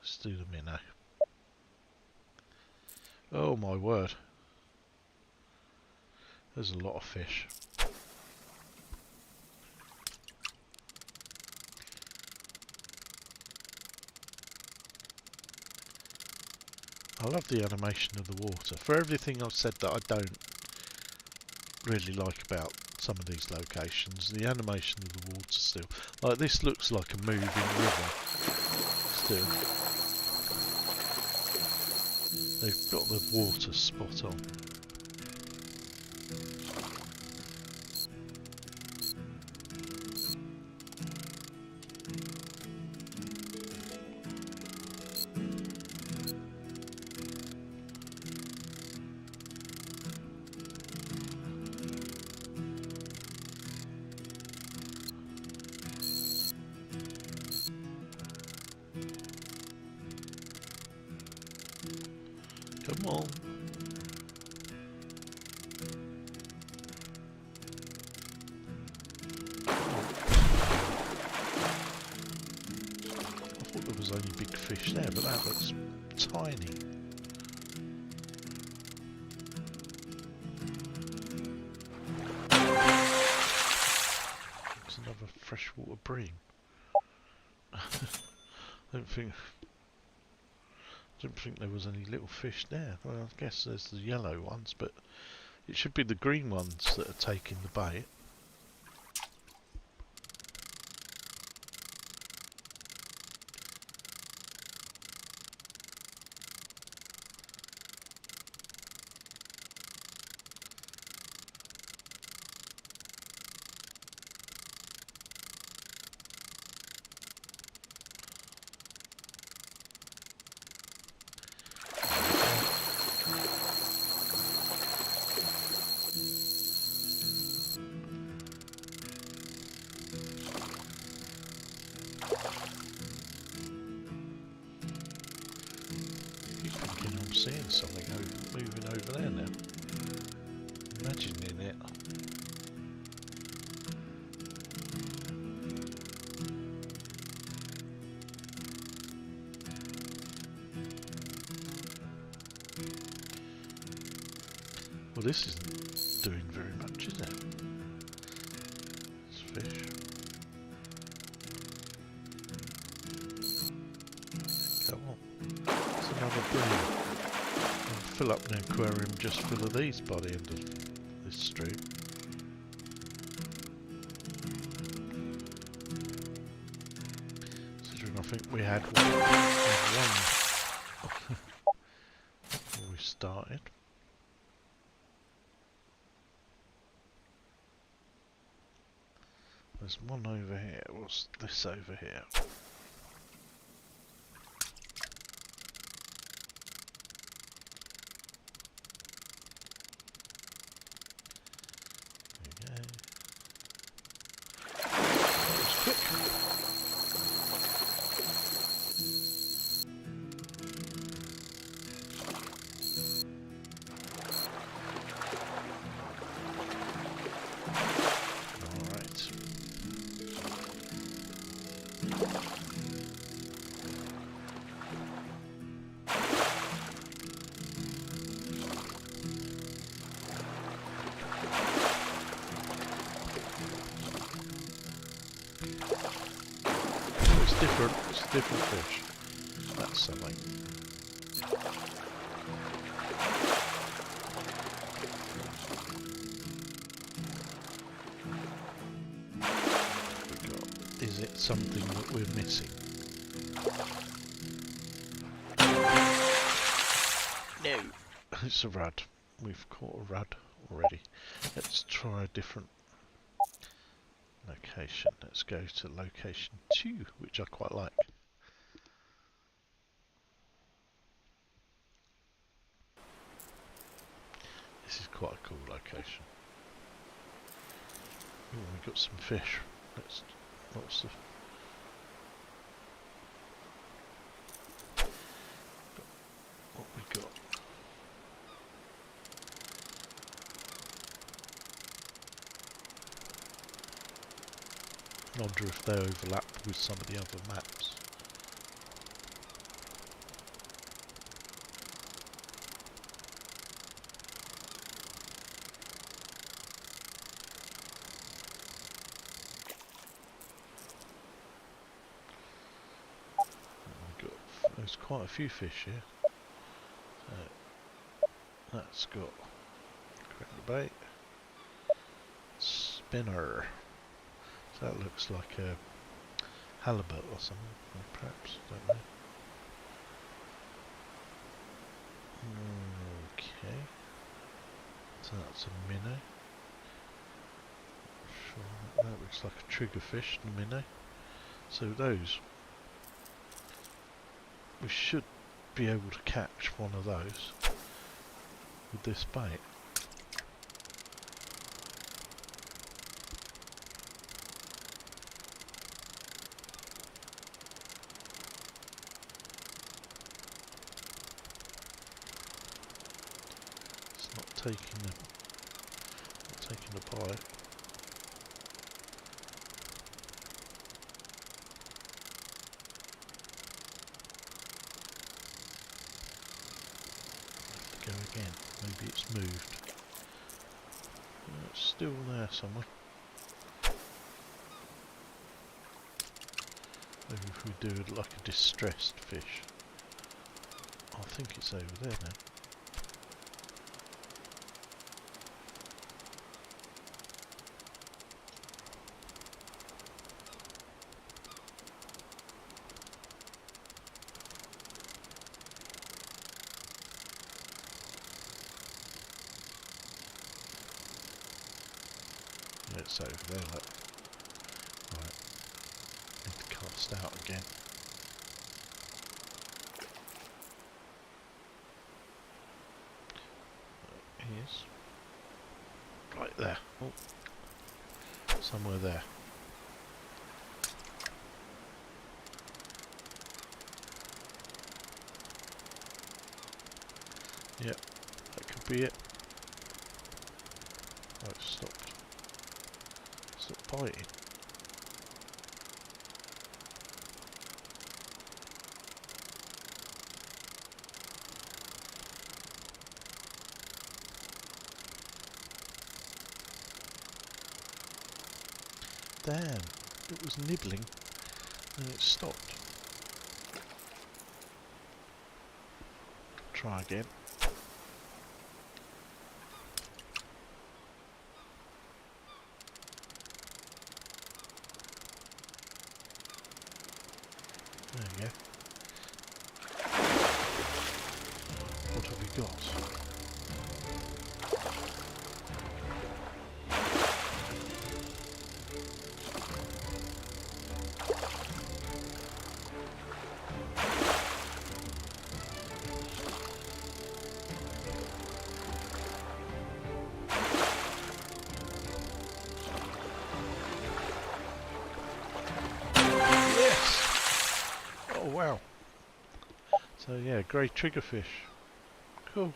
Let's do the minnow. Oh my word. There's a lot of fish. I love the animation of the water. For everything I've said that I don't really like about some of these locations, the animation of the water still. Like this looks like a moving river still. They've got the water spot on. Come on. I thought there was only big fish there, but that looks tiny. It's another freshwater bream. I don't think there was any little fish there. Well, I guess there's the yellow ones, but it should be the green ones that are taking the bait. Seeing something moving over there now. Imagining it. Well, this isn't doing very much, is it? It's fish. Come on. It's another bream. Fill up an aquarium just full of these by the end of this stream. Considering I think we had one before we started. There's one over here. What's this over here? It's a different fish. That's something. is it something that we're missing? No! It's a rudd. We've caught a rudd already. Let's try a different location. Let's go to location 2, which I quite like. This is quite a cool location. Oh, we got some fish. What's the... What we got? I wonder if they overlap with some of the other maps. There's quite a few fish here. That's got crankbait, spinner. So that looks like a halibut or something, perhaps. Don't know. Okay. So that's a minnow. Sure, that looks like a triggerfish, the minnow. So those, we should be able to catch one of those with this bait. It's not taking the bite. Go again. Maybe it's moved. It's still there somewhere. Maybe if we do it like a distressed fish. I think it's over there now. It's over there, look. Right. Need to cast out again. He is. Right there. Oh. Somewhere there. Yep, that could be it. Oh, it stopped. Stop biting. Damn, it was nibbling and it stopped. Try again. There you go. What have we got? Oh wow. So yeah, grey triggerfish. Cool.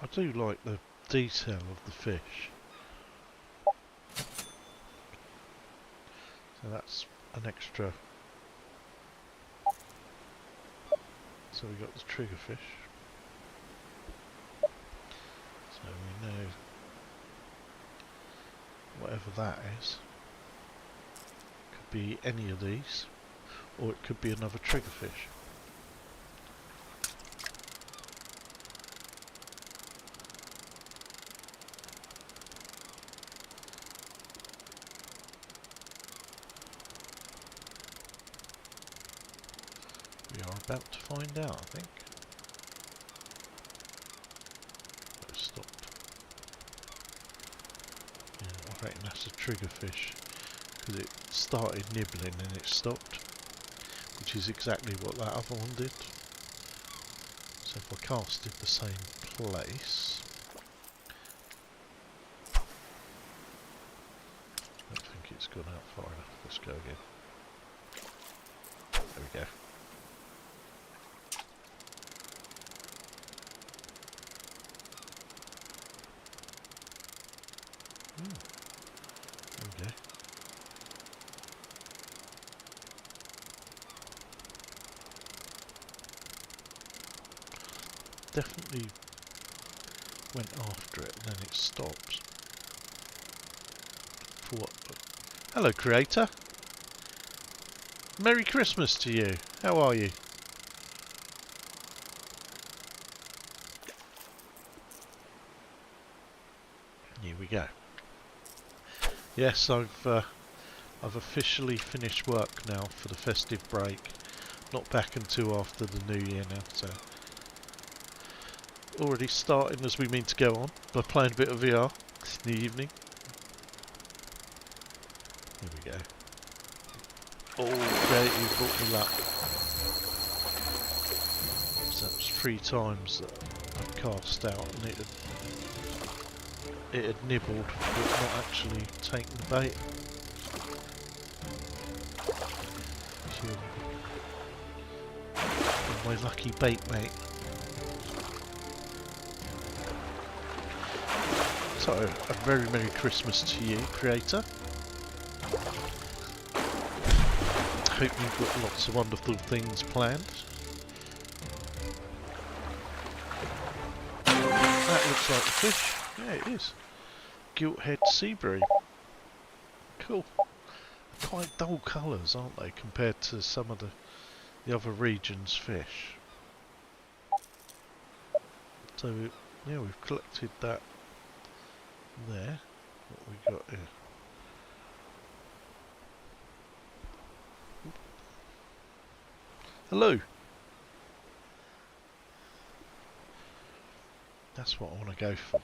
I do like the detail of the fish. So that's an extra. So we got the triggerfish. So we know whatever that is. Could be any of these, or it could be another triggerfish. About to find out, I think. But it stopped. Yeah, I reckon that's a trigger fish. Because it started nibbling and it stopped. Which is exactly what that other one did. So if I casted the same place... I don't think it's gone out far enough. Let's go again. There we go. There we go. Definitely went after it and then it stopped. For what? Hello, creator. Merry Christmas to you. How are you? Here we go. Yes, I've officially finished work now for the festive break. Not back until after the new year now, so already starting as we mean to go on by playing a bit of VR in the evening. Here we go. Oh, great, you brought me luck. So that was 3 times that I'd cast out and it had nibbled but not actually taken the bait. My lucky bait, mate. So, a very Merry Christmas to you, creator. Hope you've got lots of wonderful things planned. That looks like a fish. Yeah, it is. Gilt-head sea bream. Cool. Quite dull colours, aren't they, compared to some of the other region's fish. So, yeah, we've collected that there. What we got here? Hello! That's what I want to go for.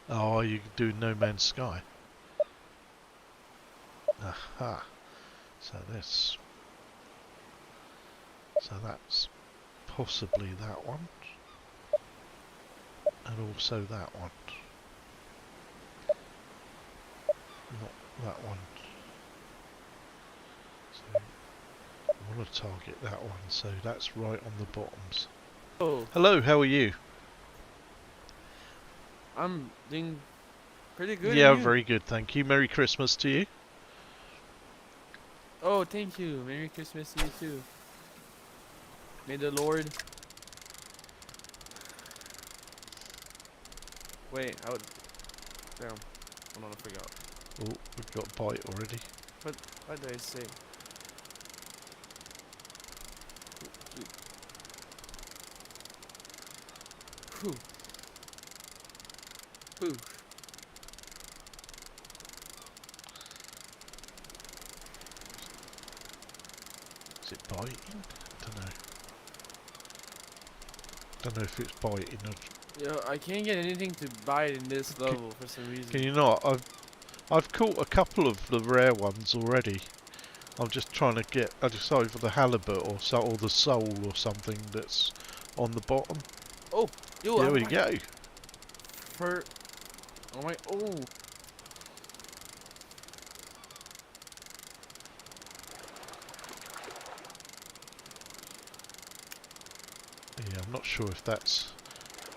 Oh, you do No Man's Sky. Aha. So that's possibly that one. And also that one. Not that one. So I want to target that one, so that's right on the bottoms. Oh, Hello, how are you? I'm doing pretty good. Yeah, and you? very good, thank you. Merry Christmas to you. Oh, thank you. Merry Christmas to you too. May the Lord. Wait, I would. Damn. Hold on, I forgot. Oh, we've got a bite already. What did I say? Whew. Whew. Is it biting? Don't know. Don't know if it's biting or... Yo, I can't get anything to bite in this level for some reason. Can you not? I've caught a couple of the rare ones already. I'm just trying to get... I decided for the halibut or the sole or something that's on the bottom. Oh, yo, There we go. For... Oh my... Oh. Yeah, I'm not sure if that's...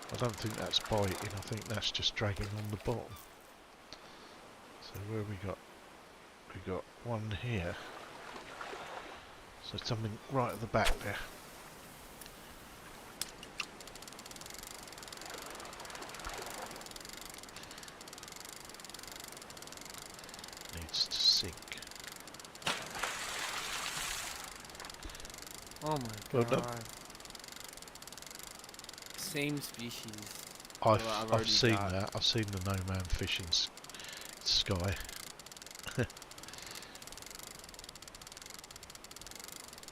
I don't think that's biting. I think that's just dragging on the bottom. So where we got? We got one here. So something right at the back there. Needs to sink. Oh my Well god. done. Same species. I've already seen got. that. I've seen the No Man fishing sky.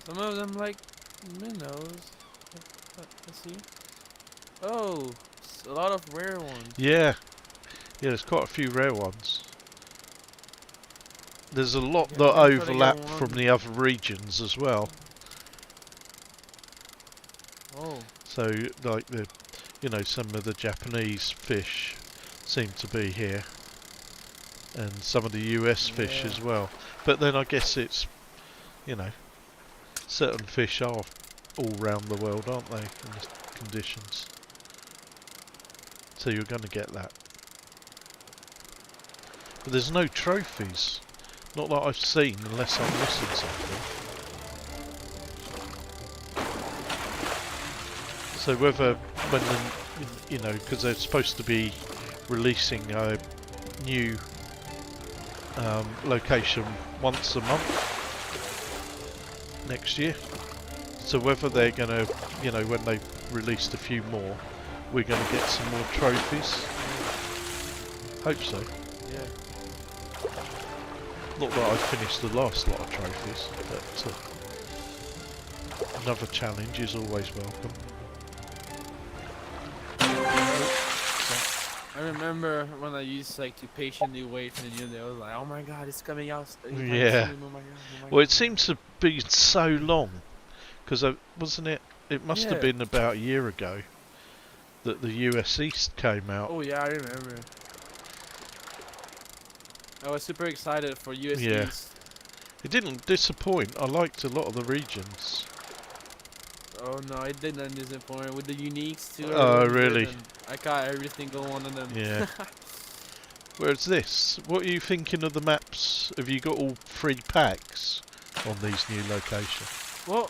Some of them like minnows. Let's see. Oh, a lot of rare ones. Yeah, there's quite a few rare ones. There's a lot Yeah, that I'm gonna try to get overlap one. from the other regions as well. Oh. So, like some of the Japanese fish seem to be here, and some of the US fish Yeah. as well. But then I guess it's, certain fish are all round the world, aren't they, in the conditions? So you're going to get that. But there's no trophies. Not that I've seen, unless I'm missing something. So whether, when the, because they're supposed to be releasing a new location once a month next year. So whether they're going to, when they've released a few more, we're going to get some more trophies. Hope so. Yeah. Not that I've finished the last lot of trophies, but another challenge is always welcome. I remember when I used to patiently wait for the new day. I was like, oh my god, it's coming out. Yeah. Soon. Oh my god. Well, it seems to be so long, because wasn't it? It must have been about a year ago that the US East came out. Oh yeah, I remember. I was super excited for US Yeah. East. It didn't disappoint. I liked a lot of the regions. Oh no, it didn't disappoint with the uniques too. Oh, really? I got every single one of them. Yeah. Whereas this, what are you thinking of the maps? Have you got all 3 packs on these new locations? Well,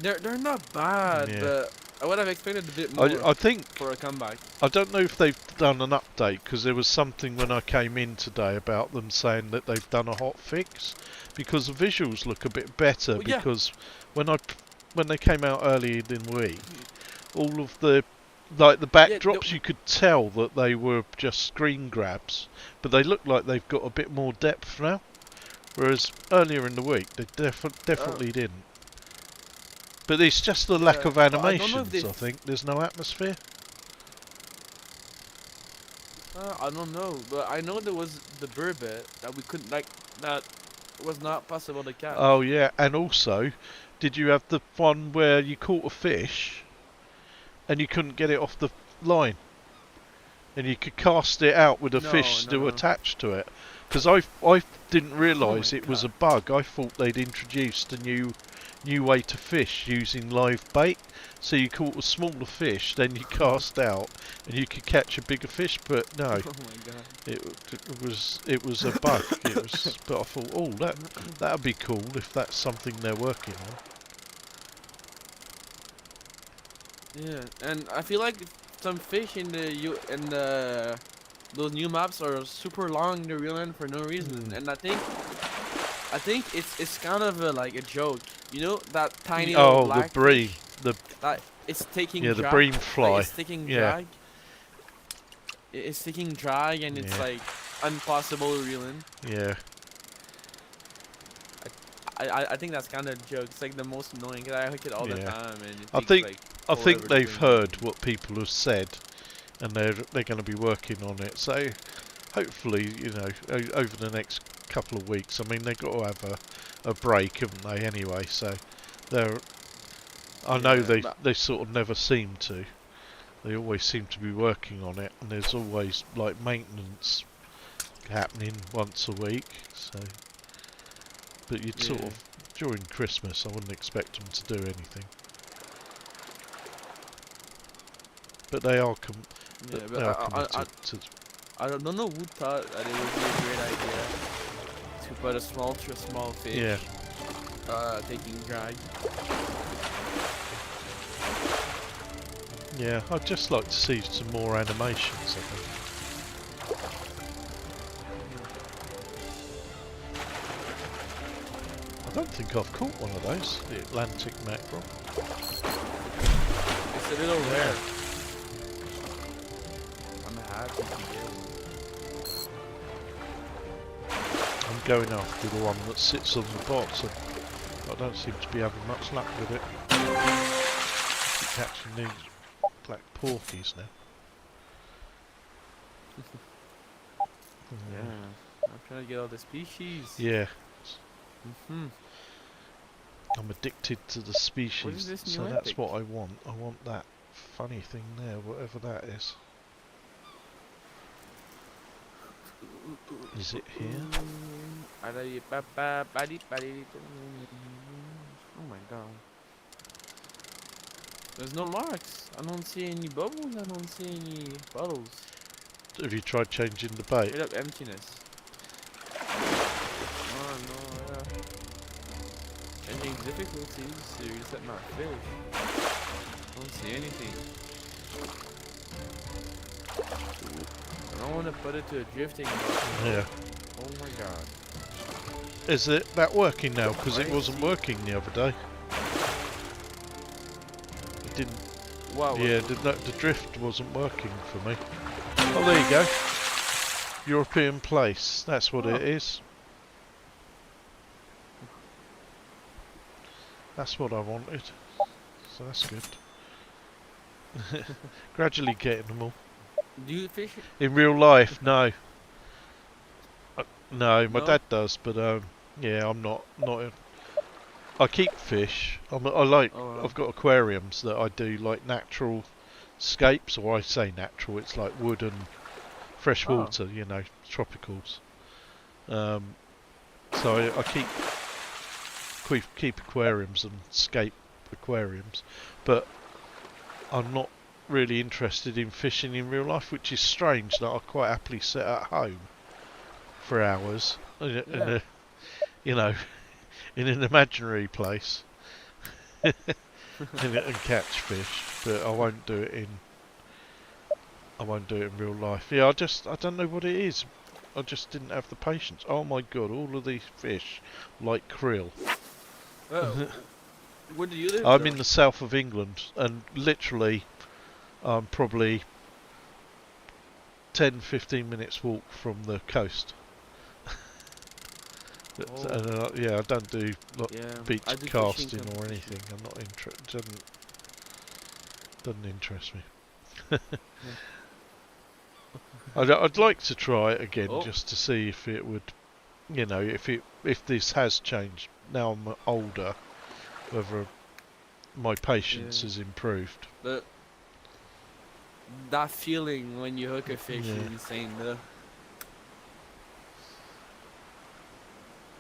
they're not bad, Yeah. but I would have expected a bit more I think, for a comeback. I don't know if they've done an update, because there was something when I came in today about them saying that they've done a hot fix, because the visuals look a bit better. Oh, yeah. Because when they came out earlier in the week, all of the backdrops, you could tell that they were just screen grabs, but they look like they've got a bit more depth now, whereas earlier in the week they definitely didn't. But it's just the lack of animations, I think. There's no atmosphere. I don't know, but I know there was the burbot that we couldn't that was not possible to catch. Oh yeah, and also, did you have the one where you caught a fish and you couldn't get it off the line, and you could cast it out with a fish still attached to it? Because I didn't realise it was a bug. I thought they'd introduced a new way to fish using live bait. So you caught a smaller fish, then you cast out, and you could catch a bigger fish. But no, Oh my god. it was a bug. But I thought, oh, that'd be cool if that's something they're working on. Yeah, and I feel like some fish in those new maps are super long in the real end for no reason, and I think it's kind of like a joke, that tiny little black the bream, fish that it's taking the drag, bream fly. like, it's taking drag. It's taking drag, and it's like impossible to reel in. Yeah. I think that's kind of a joke. It's like the most annoying, 'cause I hook it all the time, and it I takes, think like, I think forever to they've bring it. heard what people have said, and they're going to be working on it. So hopefully, over the next couple of weeks. I mean, they've got to have a break, haven't they? Anyway, so I know they sort of never seem to. They always seem to be working on it, and there's always like maintenance happening once a week. So, but you'd sort of during Christmas, I wouldn't expect them to do anything. But they are committed to. I don't know who thought that it would be a great idea to put a small fish taking drag. Yeah, I'd just like to see some more animations, I think. I don't think I've caught one of those, the Atlantic mackerel. It's a little rare. I'm happy to get one. I'm going after the one that sits on the bottom. I but I don't seem to be having much luck with it. Keep catching these black porkies now. Yeah, I'm trying to get all the species. Yeah. Mm-hmm. I'm addicted to the What is species, this so new that's epic? what I want. I want that funny thing there, whatever that is. Is it here? Oh my god. There's no marks. I don't see any bubbles. I don't see any bottles. Have you tried changing the bait? Straight up emptiness. Oh no, yeah. Changing difficulties to reset my fish. I don't see anything. I don't want to put it to a drifting button. Yeah. Oh my god. Is it that working now? Because it I wasn't see. working the other day. It didn't. Wow. Yeah, the drift wasn't working for me. Oh, there you go. European place. That's what it is. That's what I wanted. So that's good. Gradually getting them all. Do you fish it? In real life, no. No, my No? dad does, but yeah, I'm not. I keep fish. I like. Oh, I've got aquariums that I do like natural scapes, or I say natural. It's like wood and fresh Oh. water, you know, tropicals. So I keep aquariums and scape aquariums, but I'm not really interested in fishing in real life, which is strange that I quite happily sit at home for hours, you know, in an imaginary place and catch fish, but I won't do it in real life. Yeah, I don't know what it is. I just didn't have the patience. Oh my god, all of these fish like krill. Where do you live? I'm though? in the south of England, and literally probably 10-15 minutes walk from the coast. Yeah, I don't do beach I do casting fishing or competition. anything. I'm not interested. Doesn't interest me. I'd like to try it again just to see if it would, you know, if this has changed. Now I'm older, whether my patience has improved. But that feeling when you hook a fish is Yeah. insane, though.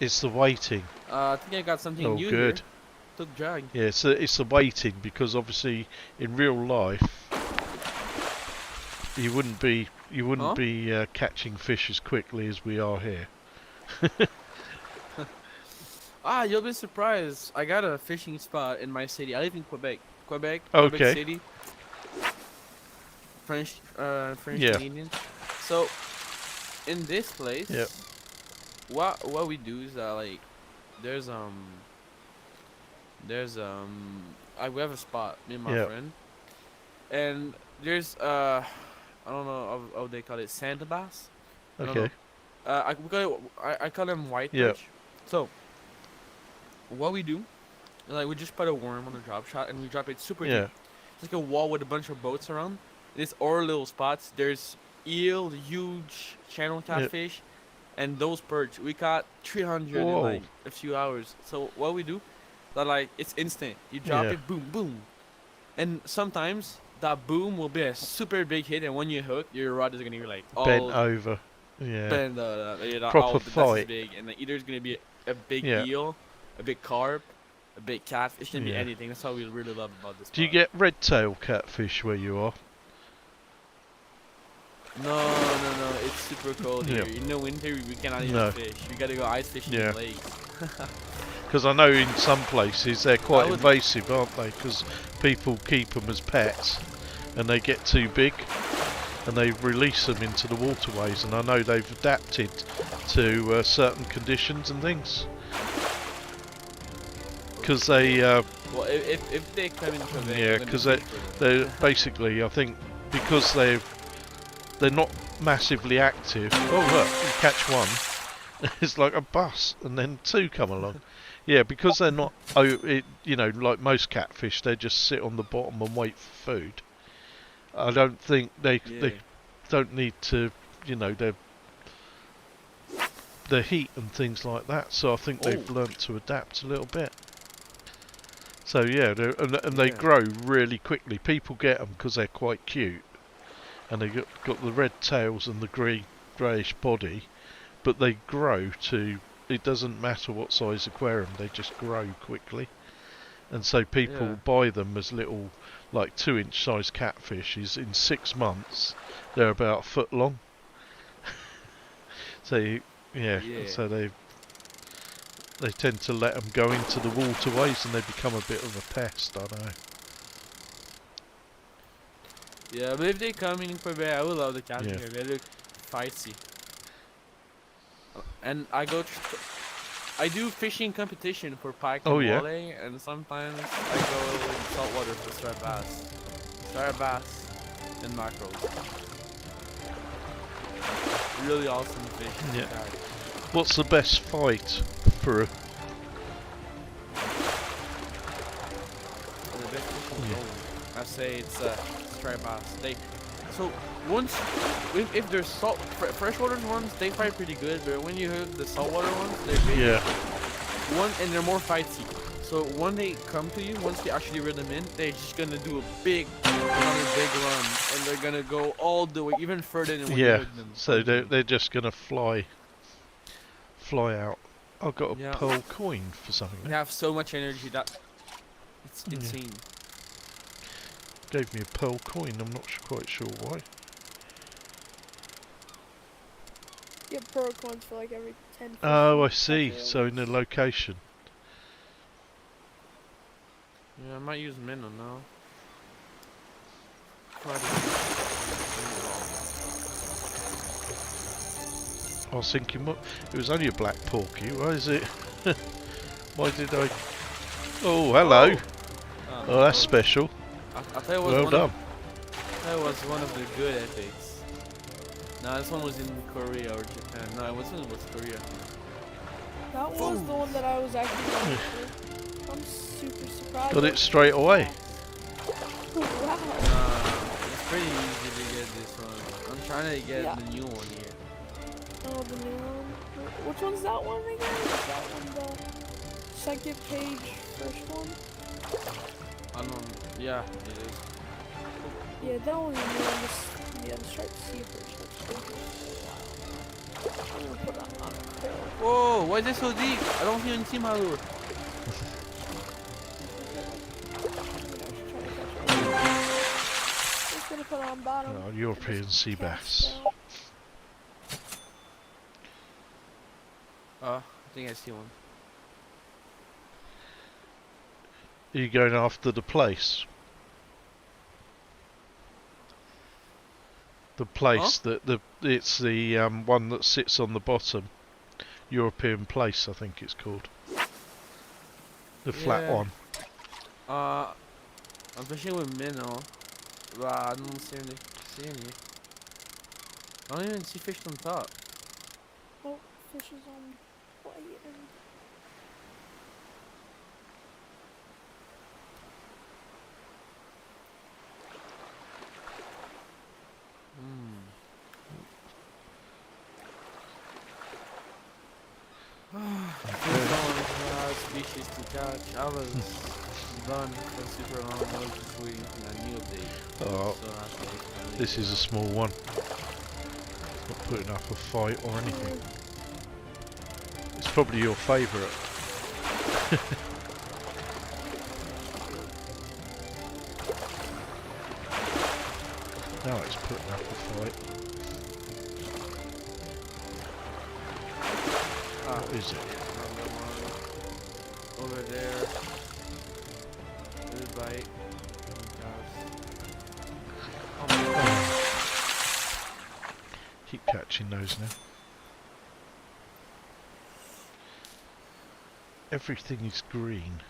It's the waiting. I think I got something new Good. here. Took drag. Yeah, it's the waiting, because obviously in real life you wouldn't be catching fish as quickly as we are here. You'll be surprised. I got a fishing spot in my city. I live in Quebec. Quebec Okay. City. French Yeah. Canadian. So in this place, Yep. what we do is like there's we have a spot, me and my Yep. friend, and there's I don't know how they call it, Santa bass. I don't Okay. know. I call them white Yep. perch. So what we do, like, we just put a worm on the drop shot and we drop it super Yeah. deep. It's like a wall with a bunch of boats around. There's all little spots. There's eel, huge channel catfish, and those perch. We caught 300 in Whoa. like a few hours. So what we do, that, like, it's instant. You drop Yeah. it, boom, boom, and sometimes that boom will be a super big hit, and when you hook, your rod is gonna be like all Bent over. Yeah. bend, Proper all that's as fight. big, and like, either it's gonna be a big Yeah. eel, a big carp, a big catfish. It can be Yeah. anything. That's what we really love about this. Do you spot. get red tail catfish where you are? No. It's super cold here. Yeah. In the winter, we cannot even No. fish. We gotta go ice fishing Yeah. in lakes. Because I know in some places they're quite I would- invasive, aren't they? Because people keep them as pets, and they get too big, and they release them into the waterways. And I know they've adapted to certain conditions and things. Because they, Well, if they come in Quebec, yeah, I'm gonna 'cause fish for them. they're basically, I think, because they're not massively active. Oh look, you catch one, it's like a bus, and then two come along. Yeah, because they're not, you know, like most catfish, they just sit on the bottom and wait for food. I don't think they Yeah. don't need to, you know, their heat and things like that. So I think they've Oh. learnt to adapt a little bit. So yeah, and they Yeah. grow really quickly. People get them because they're quite cute, and they got the red tails and the greyish body, but they grow to. It doesn't matter what size aquarium, they just grow quickly. And so people Yeah. buy them as little, like 2-inch size catfishes. In 6 months, they're about a foot long. So yeah, Yeah. so they tend to let them go into the waterways, and they become a bit of a pest. I know. Yeah, but if they come in Quebec, I will love the catfish. Yeah. They look feisty. And I do fishing competition for pike Oh, and yeah? walleye, and sometimes I go in saltwater for striped bass, and mackerels. Really awesome fish to Yeah. catch. What's the best fight for a? And the best fish is Yeah. gold. I say it's striped bass. So once if there's freshwater ones, they fight pretty good, but when you have the saltwater ones, they're big. Yeah. And they're more fighty. So when they come to you, once you actually reel them in, they're just gonna do another big run, and they're gonna go all the way, even further than when you Yeah. hook them. So they're just gonna fly out. I got a Yeah. pearl coin for something. They have so much energy that it's Yeah. insane. Gave me a pearl coin. I'm not quite sure why. You get pearl coins for like every 10 fish. Oh, you I catch see. at So in the least. location. Yeah, I might use minnow now. I was thinking, what? It was only a black porky. Why is it? Why did I? Oh, hello. Oh, that's special. I thought it was Well one done. That was one of the good epics. No, this one was in Korea or Japan. No, it wasn't. It was Korea. That was the one that I was actually going for. I'm super surprised. Got it straight away. Wow. It's pretty easy to get this one. I'm trying to get Yeah. the new one here. Oh, the new one. Which one's that one again? Is that one the second page first one? I don't. Yeah, it is. Yeah, that one's the new one. Yeah, the striped sea fish. I'm gonna put that on a pearl. Whoa! Why is it so deep? I don't even see my lure. Just gonna put it on bottom. Oh, European sea bass. I think I see one. Are you going after the place? The place it's the one that sits on the bottom. European place, I think it's called. The flat Yeah. one. I'm fishing with minnow, but I don't see any. I don't even see fish on top. Oh, fish is on white and Species to catch. I was done for super long. I was just waiting for a new update. Oh, So that's why it's kinda this is a late. small one. It's not putting up a fight or anything. It's probably your favourite. Now it's putting up a fight. What is it? Another one. Over there. Good bite. Keep catching those now. Everything is green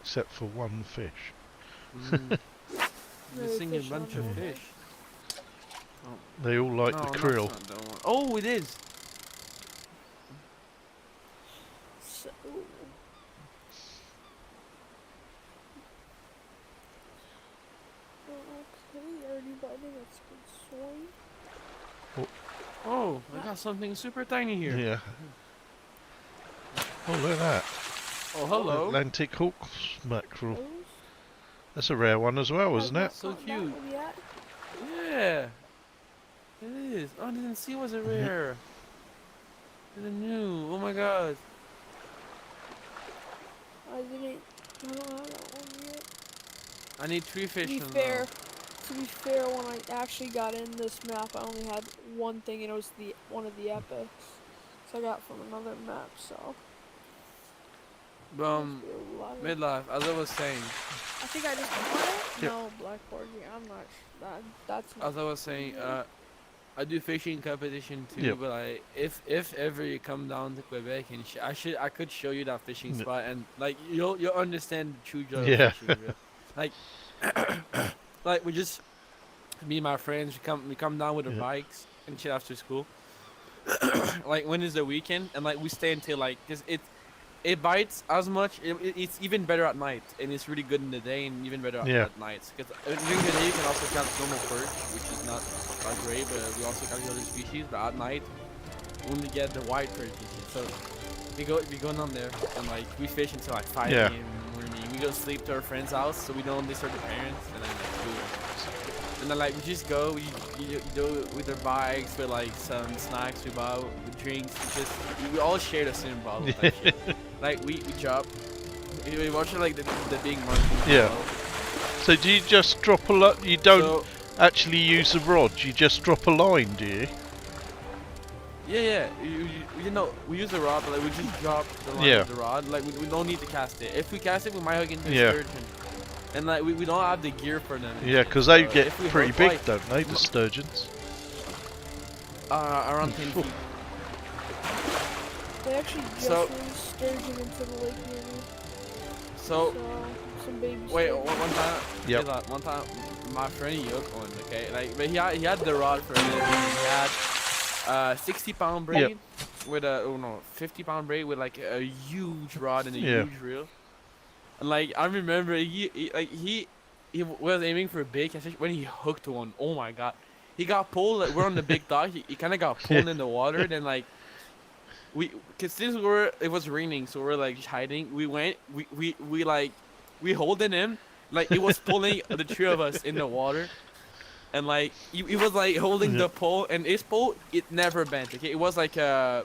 except for one fish. Missing a fish bunch on of there. fish. They all like the krill. That's not that one. Oh, it is. so Oh, I got something super tiny here. Yeah. Oh, look at that. Oh, hello. Atlantic hawk mackerel. Those? That's a rare one as well, isn't it? That's So not that cute. one yet. Yeah. It is. Oh, I didn't see it was a rare. It's a new. Oh my god. I don't have that one yet. I need 3 fish. To be fair, when I actually got in this map, I only had one thing, and it was one of the epics. So I got from another map, so. Midlife, as I was saying. I think I just what? Yep. No, blackboard. Yeah, I'm not. That's not. As I was saying, I do fishing competition too, Yep. but if ever you come down to Quebec and I could show you that fishing Yep. spot and like you'll understand the true joy Yeah. of fishing. Bro. Like, like we just me and my friends we come down with our Yep. bikes and shit after school. Like when is the weekend and like we stay until like cause it bites as much. It's even better at night, and it's really good in the day, and even better at night. Because during the day you can also catch normal perch, which is not great, but we also catch other species. But at night, we only get the white perch. So we go down there, and like we fish until like 5 Yeah. a.m. in the morning. We go sleep to our friend's house, so we don't disturb the parents, and then like and then like we just go, we do it with our bikes, with like some snacks we buy, with drinks. We all share the same bottle. Type shit. Like we chop. We watch like the big monkey. Yeah. So do you just drop a lot? You don't So, actually use a rod. You just drop a line, do you? yeah. You know, we use a rod, but like we just drop the line with the rod. Like we don't need to cast it. If we cast it, we might hook into a sturgeon. And like we don't have the gear for them. Yeah, because they get if we pretty hook, big, like, don't they, the sturgeons? Around 10 feet. They actually just So- released sturgeon into the lake near me. So Some baby wait, sturgeon. one time. Yep. Like, one time, my friend he hooked one. Okay, like but he had the rod for it. He had 60-pound braid with a 50-pound braid with like a huge rod and a huge reel. And like I remember he was aiming for a big catch when he hooked one. Oh my god. He got pulled, like, we're on the big dock, he kinda got pulled in the water, then like cause since it was raining, so we're like hiding, we holding him, like it was pulling the 3 of us in the water. And like he was like holding the pole, and his pole it never bent, okay? It was like a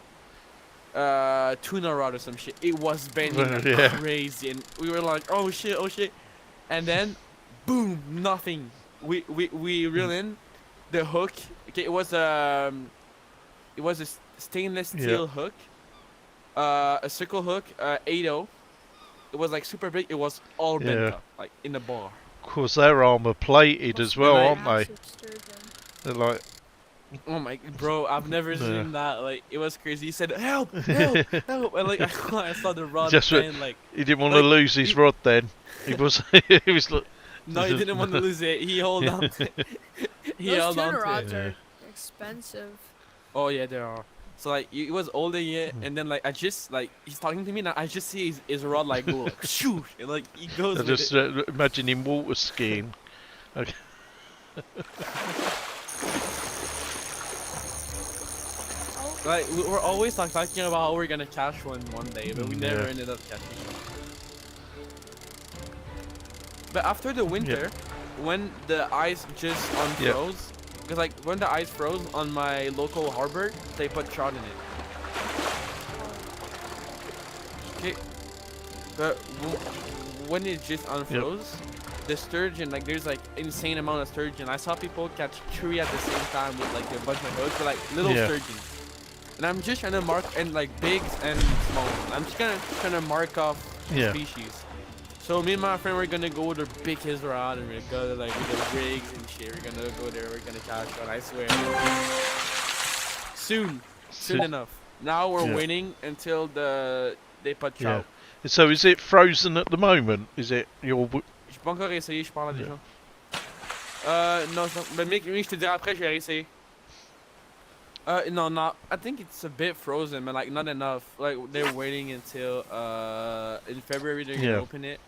tuna rod or some shit. It was bending like crazy, and we were like, oh shit, and then boom, nothing. We reel in the hook. Okay, it was a stainless steel hook, a circle hook, 8/0. It was like super big. It was all bent up, like in the bar. Of course, they're armor plated as well, aren't they? They're like, oh my, bro, I've never seen that. Like, it was crazy. He said, help, help, help. And like, I saw the rod bend, like. He didn't want to lose his rod then. He was, he was like. No, he didn't want to lose it. He held on to it. Those tuna rods are expensive. Oh yeah, they are. So like, he was holding it, and then like, I just like, he's talking to me, and I just see his rod like go like, shoo, and like he goes. I just imagine him water skiing. Okay. Like we're always like talking about how we're gonna catch one day, but we never ended up catching one. But after the winter, when the ice just unfroze, because like when the ice froze on my local harbor, they put trout in it. Okay, but when it just unfroze, the sturgeon, like there's like insane amount of sturgeon. I saw people catch 3 at the same time with like a bunch of hooks, but like little sturgeons. And I'm just trying to mark, and like bigs and small. I'm just trying to mark off species. So me and my friend, we're gonna go with our big his rod, and we're gonna like with the rigs and shit. We're gonna go there. We're gonna catch one. I swear. Soon enough. Now we're waiting until they put trout. So is it frozen at the moment? Is it your? Je peux encore essayer. Je parle à des gens. Non, mais mec, je te dirai après. Je vais essayer. No, I think it's a bit frozen, but like not enough. Like they're waiting until in February they're gonna open it.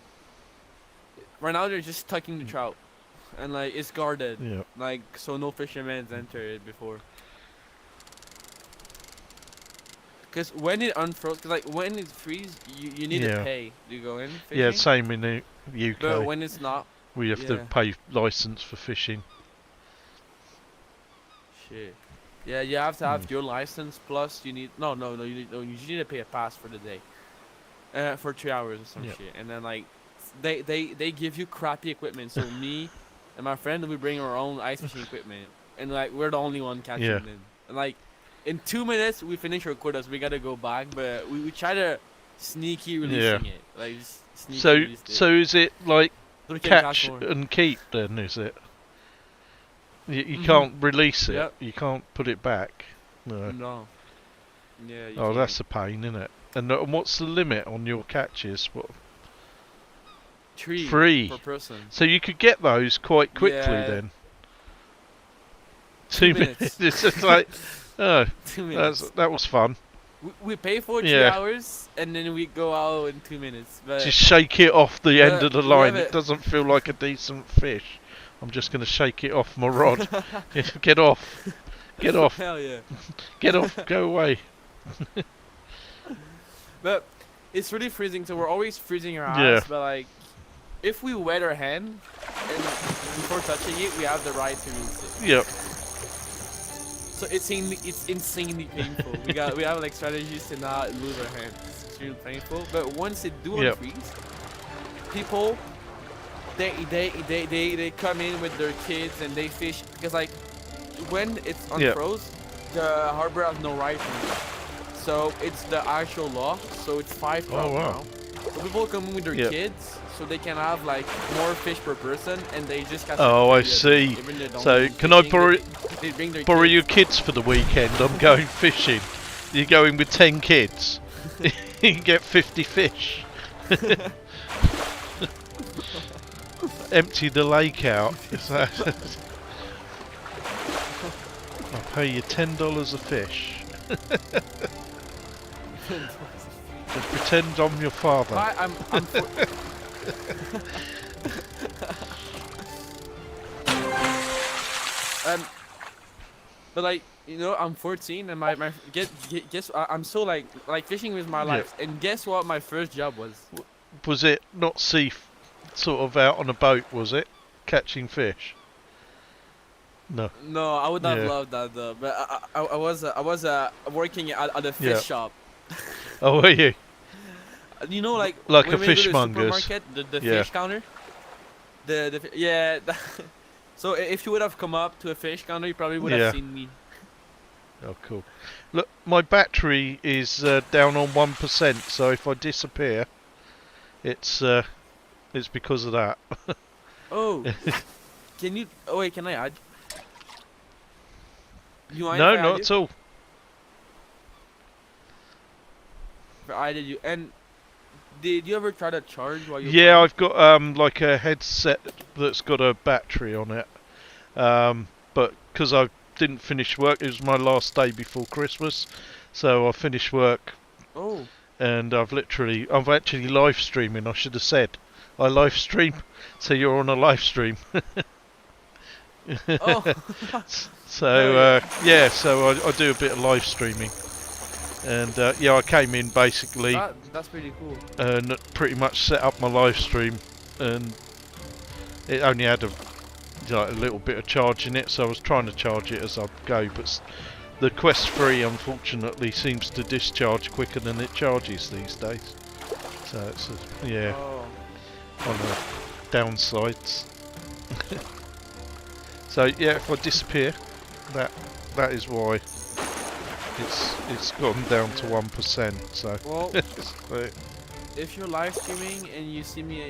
Right now they're just tucking the trout, and like it's guarded. Like so no fishermen enter it before. Because when it unfroze, cause like when it freeze, you need to pay to go in fishing. Yeah, same in the UK. But when it's not, we have to pay license for fishing. Shit. Yeah, you have to have your license plus you need you need to pay a pass for the day. For 3 hours or some shit. And then like they give you crappy equipment. So me and my friend, we bring our own ice fishing equipment, and like we're the only one catching them. And like in 2 minutes we finish our quotas. We gotta go back, but we try to sneaky releasing it. Like just sneaky so is it like so catch and keep then? Is it? You can't release it. Yep. You can't put it back. No. Yeah. You Oh, can't. that's a pain, isn't it? And what's the limit on your catches? What? 3 per person. So you could get those quite quickly then. 2 minutes. It's just like, 2 minutes. That was fun. We pay for 3 hours and then we go out in 2 minutes. But just shake it off the end of the line. It doesn't feel like a decent fish. I'm just going to shake it off my rod. Get off. Get off. Hell yeah. Get off. Go away. But it's really freezing, so we're always freezing our ass. But like, if we wet our hand and before touching it, we have the right to rinse it. Yep. So it's insanely painful. we have like strategies to not lose our hands. It's extremely painful. But once it do unfreeze, people they come in with their kids and they fish because like when it's unfroze, the harbor has no right to it. So it's the actual law. So it's 5 now. So people come in with their kids, so they can have like more fish per person, and they just catch. Oh, I see. So can I borrow your kids for the weekend? I'm going fishing. You're going with 10 kids. You can get 50 fish. Empty the lake out. I'll pay you $10 a fish. Just pretend I'm your father. But like, you know, I'm 14 and guess I'm so like fishing is my life. And guess what my first job was? Was it not sort of out on a boat, was it? Catching fish? No. No, I would have loved that though. But I was working at a fish shop. Oh, were you? You know, like a fishmonger's. The fish counter. So if you would have come up to a fish counter, you probably would have seen me. Oh, cool. Look, my battery is down on 1%, so if I disappear, it's because of that. Oh, can you? Oh wait, can I add? You mind no, if I not add at all. I added you. And did you ever try to charge while you? Yeah, I've got like a headset that's got a battery on it. But because I didn't finish work, it was my last day before Christmas, so I finished work. Oh. And I'm actually live streaming. I should have said I live stream, so you're on a live stream. Oh. So so I do a bit of live streaming, and I came in basically. That's pretty cool. And pretty much set up my live stream, and it only had a little bit of charge in it, so I was trying to charge it as I go, but the Quest 3 unfortunately seems to discharge quicker than it charges these days. So it's one of the downsides. So yeah, if I disappear, that is why it's gone down to 1%. So well, if you're live streaming and you see me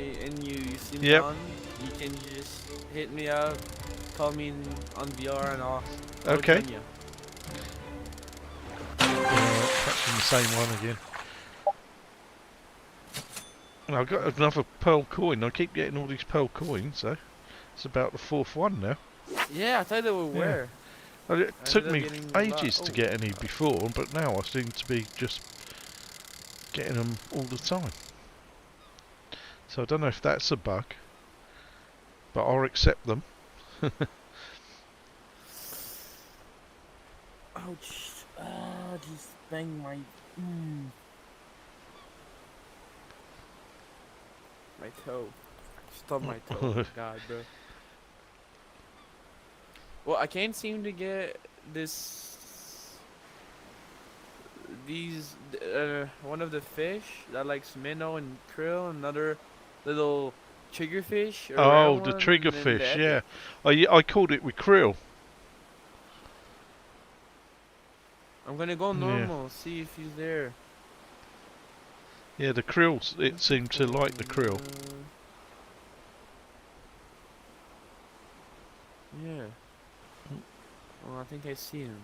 on, you can just hit me up, call me on VR, and I'll join you. Catching the same one again. I've got another pearl coin. I keep getting all these pearl coins, so it's about the 4th one now. Yeah, I thought they were rare. It took me ages to get any before, but now I seem to be just getting them all the time. So I don't know if that's a bug, but I'll accept them. Ouch. Oh, just bang my. My toe. Stub my toe. Oh, God, bro. Well, I can't seem to get these one of the fish that likes minnow and krill, another little triggerfish or rare Oh, the one, and then the triggerfish, yeah. epic. I called it with krill. I'm gonna go Yeah. normal, see if he's there. Yeah, the krill, it seemed to like the krill. Yeah. Well, I think I see him.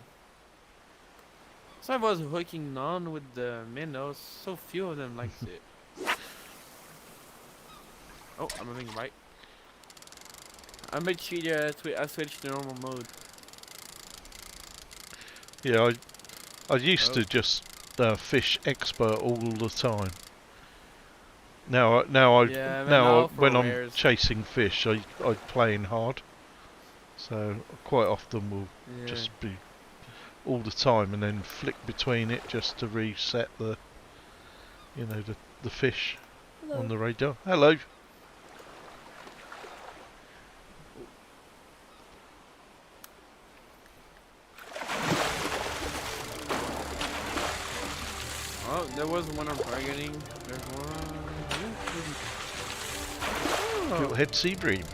So I was hooking on with the minnows. So few of them likes it. Oh, I'm moving right. I made sure I switched to normal mode. Yeah, I used to just fish expert all the time. Now when I'm rares. chasing fish, I play in hard. So quite often will just be all the time, and then flick between it just to reset the fish. Hello. On the radar. Hello. Oh, there was one I'm targeting. There's one. Little head sea bream.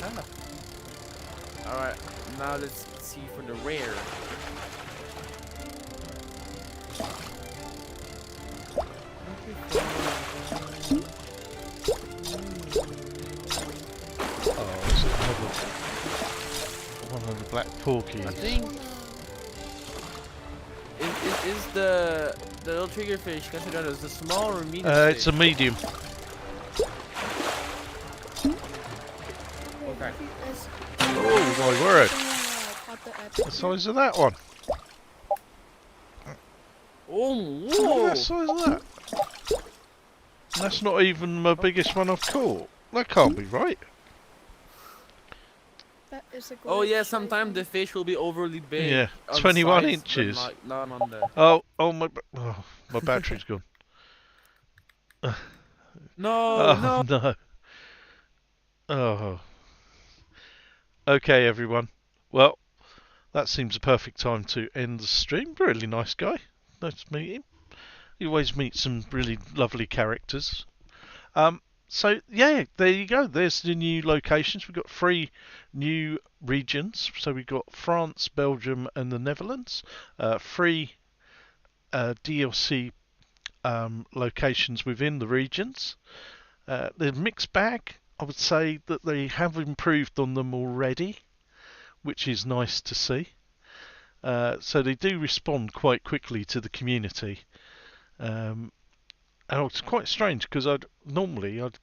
Ah. Alright, now let's see for the rare. Oh, is it one of the black porkies? I think is the little triggerfish considered as a small or medium? It's a medium. Okay. Oh my word! The size of that one. Oh, Look whoa! at the size of that. And that's not even my biggest one I've caught. That can't be right. That is a Oh yeah, glitch, I sometimes the think. fish will be overly big. Yeah, on 21 size, but inches. not on the. My battery's gone. No, no. No. Oh. Okay, everyone. Well, that seems a perfect time to end the stream. Really nice guy. Nice to meet him. You always meet some really lovely characters. So yeah, there you go. There's the new locations. We've got 3 new regions. So we've got France, Belgium, and the Netherlands. 3 DLC locations within the regions. They're a mixed bag. I would say that they have improved on them already, which is nice to see. So they do respond quite quickly to the community. And it's quite strange because I'd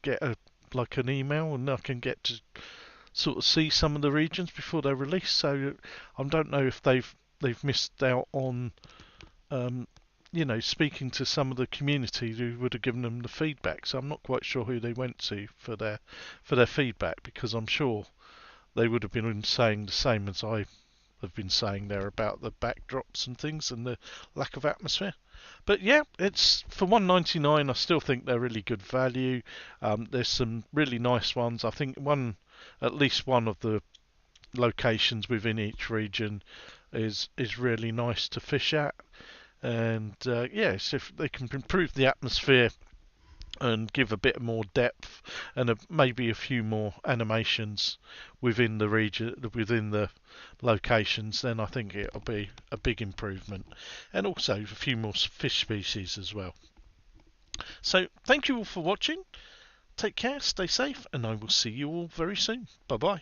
get an email, and I can get to sort of see some of the regions before they're released. So I don't know if they've missed out on speaking to some of the community who would have given them the feedback. So I'm not quite sure who they went to for their feedback, because I'm sure they would have been saying the same as I have been saying there about the backdrops and things and the lack of atmosphere. But yeah, it's for $1.99. I still think they're really good value. There's some really nice ones. I think at least one of the locations within each region is really nice to fish at. And yes, if they can improve the atmosphere and give a bit more depth and maybe a few more animations within the region, within the locations, then I think it'll be a big improvement, and also a few more fish species as well. So thank you all for watching. Take care, stay safe, and I will see you all very soon. Bye bye.